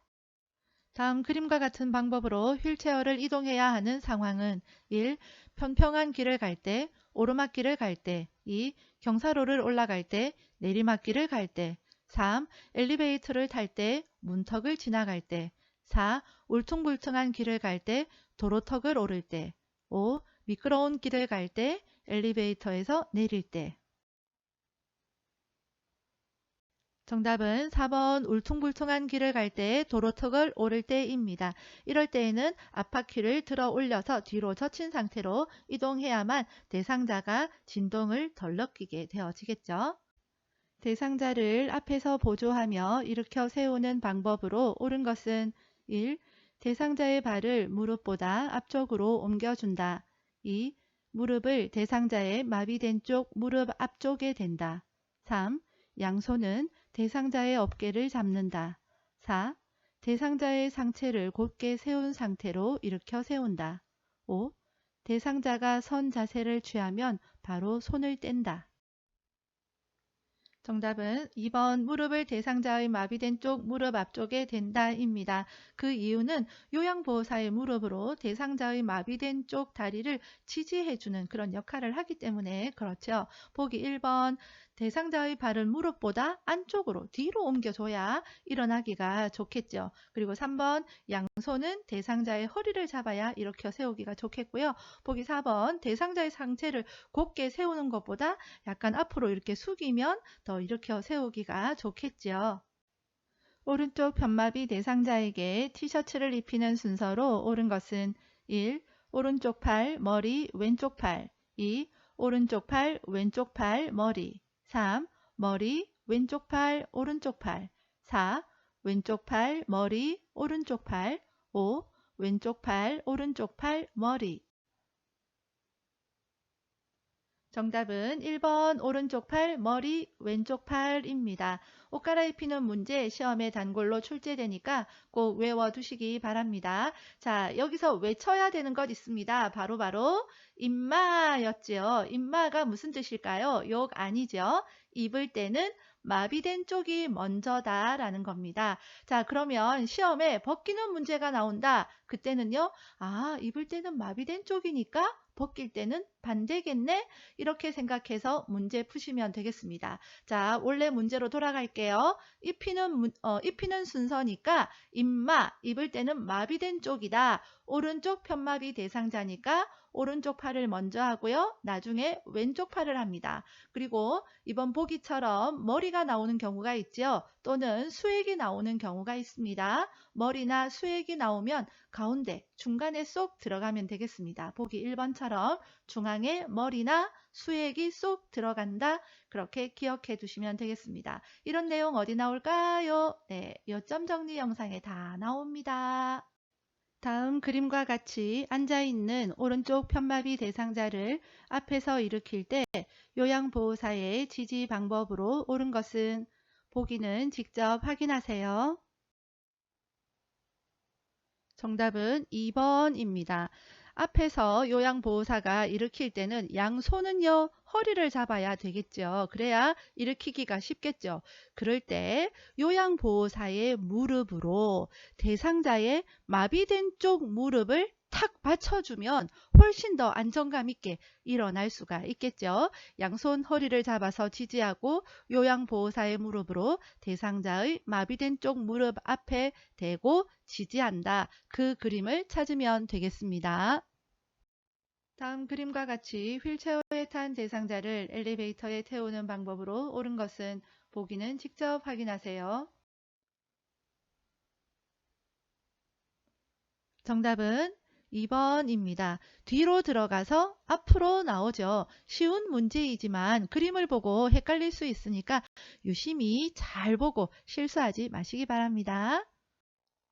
A: 다음 그림과 같은 방법으로 휠체어를 이동해야 하는 상황은 1. 평평한 길을 갈 때, 오르막길을 갈 때 2. 경사로를 올라갈 때, 내리막길을 갈 때 3. 엘리베이터를 탈 때, 문턱을 지나갈 때 4. 울퉁불퉁한 길을 갈 때, 도로턱을 오를 때 5. 미끄러운 길을 갈 때, 엘리베이터에서 내릴 때. 정답은 4번 울퉁불퉁한 길을 갈 때 도로턱을 오를 때입니다. 이럴 때에는 앞바퀴를 들어 올려서 뒤로 젖힌 상태로 이동해야만 대상자가 진동을 덜 느끼게 되어지겠죠. 대상자를 앞에서 보조하며 일으켜 세우는 방법으로 옳은 것은 1. 대상자의 발을 무릎보다 앞쪽으로 옮겨준다. 2. 무릎을 대상자의 마비된 쪽 무릎 앞쪽에 댄다. 3. 양손은 대상자의 어깨를 잡는다. 4. 대상자의 상체를 곧게 세운 상태로 일으켜 세운다. 5. 대상자가 선 자세를 취하면 바로 손을 뗀다. 정답은 2번 무릎을 대상자의 마비된 쪽 무릎 앞쪽에 댄다입니다. 그 이유는 요양보호사의 무릎으로 대상자의 마비된 쪽 다리를 지지해주는 그런 역할을 하기 때문에 그렇죠. 보기 1번 대상자의 발을 무릎보다 안쪽으로 뒤로 옮겨줘야 일어나기가 좋겠죠. 그리고 3번 양손은 대상자의 허리를 잡아야 일으켜 세우기가 좋겠고요. 보기 4번 대상자의 상체를 곧게 세우는 것보다 약간 앞으로 이렇게 숙이면 더 일으켜 세우기가 좋겠지요. 오른쪽 편마비 대상자에게 티셔츠를 입히는 순서로 옳은 것은 1. 오른쪽 팔, 머리, 왼쪽 팔 2. 오른쪽 팔, 왼쪽 팔, 머리 3. 머리, 왼쪽 팔, 오른쪽 팔 4. 왼쪽 팔, 머리, 오른쪽 팔 5. 왼쪽 팔, 오른쪽 팔, 머리. 정답은 1번 오른쪽 팔, 머리, 왼쪽 팔입니다. 옷 갈아입히는 문제 시험에 단골로 출제되니까 꼭 외워두시기 바랍니다. 자, 여기서 외쳐야 되는 것 있습니다. 바로 임마였지요. 임마가 무슨 뜻일까요? 욕 아니죠? 입을 때는 마비된 쪽이 먼저다 라는 겁니다. 자, 그러면 시험에 벗기는 문제가 나온다. 그때는요. 아, 입을 때는 마비된 쪽이니까 벗길 때는 반대겠네? 이렇게 생각해서 문제 푸시면 되겠습니다. 자, 원래 문제로 돌아갈게요. 입히는 순서니까 입을 때는 마비된 쪽이다. 오른쪽 편마비 대상자니까 오른쪽 팔을 먼저 하고요. 나중에 왼쪽 팔을 합니다. 그리고 이번 보기처럼 머리가 나오는 경우가 있죠. 또는 수액이 나오는 경우가 있습니다. 머리나 수액이 나오면 가운데 중간에 쏙 들어가면 되겠습니다. 보기 1번처럼 중앙에 머리나 수액이 쏙 들어간다. 그렇게 기억해 두시면 되겠습니다. 이런 내용 어디 나올까요? 네, 요점 정리 영상에 다 나옵니다. 다음 그림과 같이 앉아있는 오른쪽 편마비 대상자를 앞에서 일으킬 때 요양보호사의 지지 방법으로 옳은 것은 보기는 직접 확인하세요. 정답은 2번입니다. 앞에서 요양보호사가 일으킬 때는 양손은요, 허리를 잡아야 되겠죠. 그래야 일으키기가 쉽겠죠. 그럴 때 요양보호사의 무릎으로 대상자의 마비된 쪽 무릎을 탁 받쳐주면 훨씬 더 안정감 있게 일어날 수가 있겠죠. 양손 허리를 잡아서 지지하고 요양보호사의 무릎으로 대상자의 마비된 쪽 무릎 앞에 대고 지지한다. 그 그림을 찾으면 되겠습니다. 다음 그림과 같이 휠체어에 탄 대상자를 엘리베이터에 태우는 방법으로 옳은 것은 보기는 직접 확인하세요. 정답은 2번입니다. 뒤로 들어가서 앞으로 나오죠. 쉬운 문제이지만 그림을 보고 헷갈릴 수 있으니까 유심히 잘 보고 실수하지 마시기 바랍니다.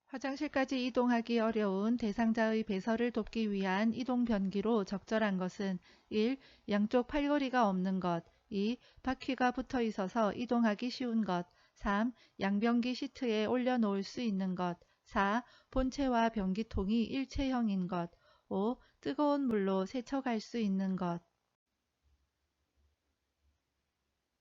A: 화장실까지 이동하기 어려운 대상자의 배설을 돕기 위한 이동 변기로 적절한 것은 1. 양쪽 팔걸이가 없는 것. 2. 바퀴가 붙어 있어서 이동하기 쉬운 것. 3. 양변기 시트에 올려놓을 수 있는 것. 4. 본체와 변기통이 일체형인 것. 5. 뜨거운 물로 세척할 수 있는 것.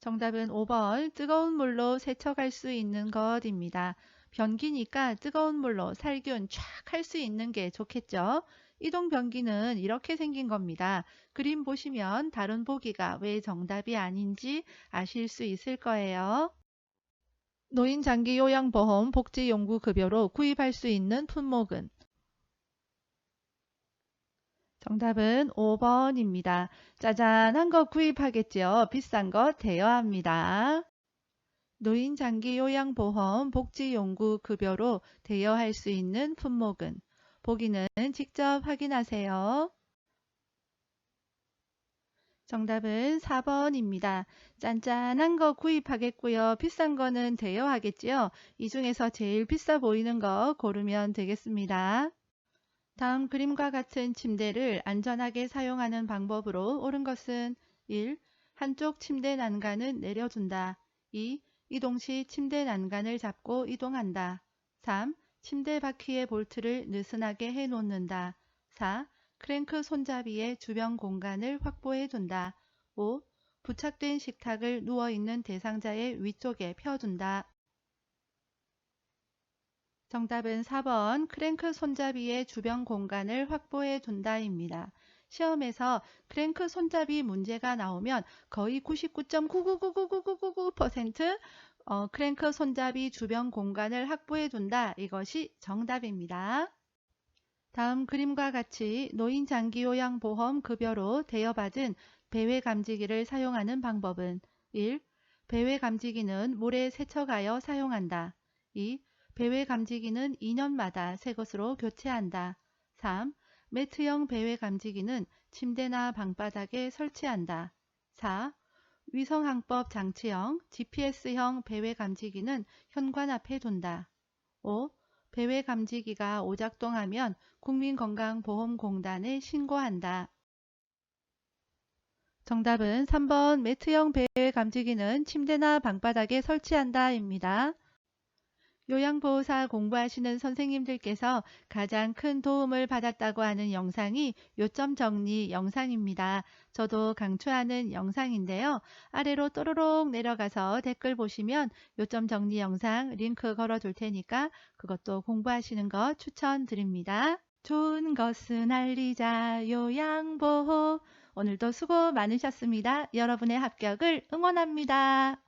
A: 정답은 5번 뜨거운 물로 세척할 수 있는 것입니다. 변기니까 뜨거운 물로 살균 쫙 할 수 있는 게 좋겠죠. 이동 변기는 이렇게 생긴 겁니다. 그림 보시면 다른 보기가 왜 정답이 아닌지 아실 수 있을 거예요. 노인장기 요양보험 복지연구급여로 구입할 수 있는 품목은 정답은 5번입니다. 짜잔한 거 구입하겠죠. 비싼 거 대여합니다. 노인장기요양보험 복지연구급여로 대여할 수 있는 품목은 보기는 직접 확인하세요. 정답은 4번입니다. 짠짠한 거 구입하겠고요. 비싼 거는 대여하겠지요. 이 중에서 제일 비싸 보이는 거 고르면 되겠습니다. 다음 그림과 같은 침대를 안전하게 사용하는 방법으로 옳은 것은 1. 한쪽 침대 난간은 내려준다. 2. 이동 시 침대 난간을 잡고 이동한다. 3. 침대 바퀴의 볼트를 느슨하게 해 놓는다. 4. 크랭크 손잡이의 주변 공간을 확보해 둔다. 5. 부착된 식탁을 누워있는 대상자의 위쪽에 펴둔다. 정답은 4번 크랭크 손잡이의 주변 공간을 확보해 둔다입니다. 시험에서 크랭크 손잡이 문제가 나오면 거의 99.9999999% 크랭크 손잡이 주변 공간을 확보해 둔다. 이것이 정답입니다. 다음 그림과 같이 노인장기요양보험 급여로 대여받은 배외감지기를 사용하는 방법은 1. 배외감지기는 물에 세척하여 사용한다. 2. 배외감지기는 2년마다 새 것으로 교체한다. 3. 매트형 배외감지기는 침대나 방바닥에 설치한다. 4. 위성항법 장치형 GPS형 배외감지기는 현관 앞에 둔다. 5. 배외감지기가 오작동하면 국민건강보험공단에 신고한다. 정답은 3번 매트형 배외감지기는 침대나 방바닥에 설치한다입니다. 요양보호사 공부하시는 선생님들께서 가장 큰 도움을 받았다고 하는 영상이 요점 정리 영상입니다. 저도 강추하는 영상인데요. 아래로 또로록 내려가서 댓글 보시면 요점 정리 영상 링크 걸어 둘 테니까 그것도 공부하시는 거 추천드립니다. 좋은 것은 알리자 요양보호. 오늘도 수고 많으셨습니다. 여러분의 합격을 응원합니다.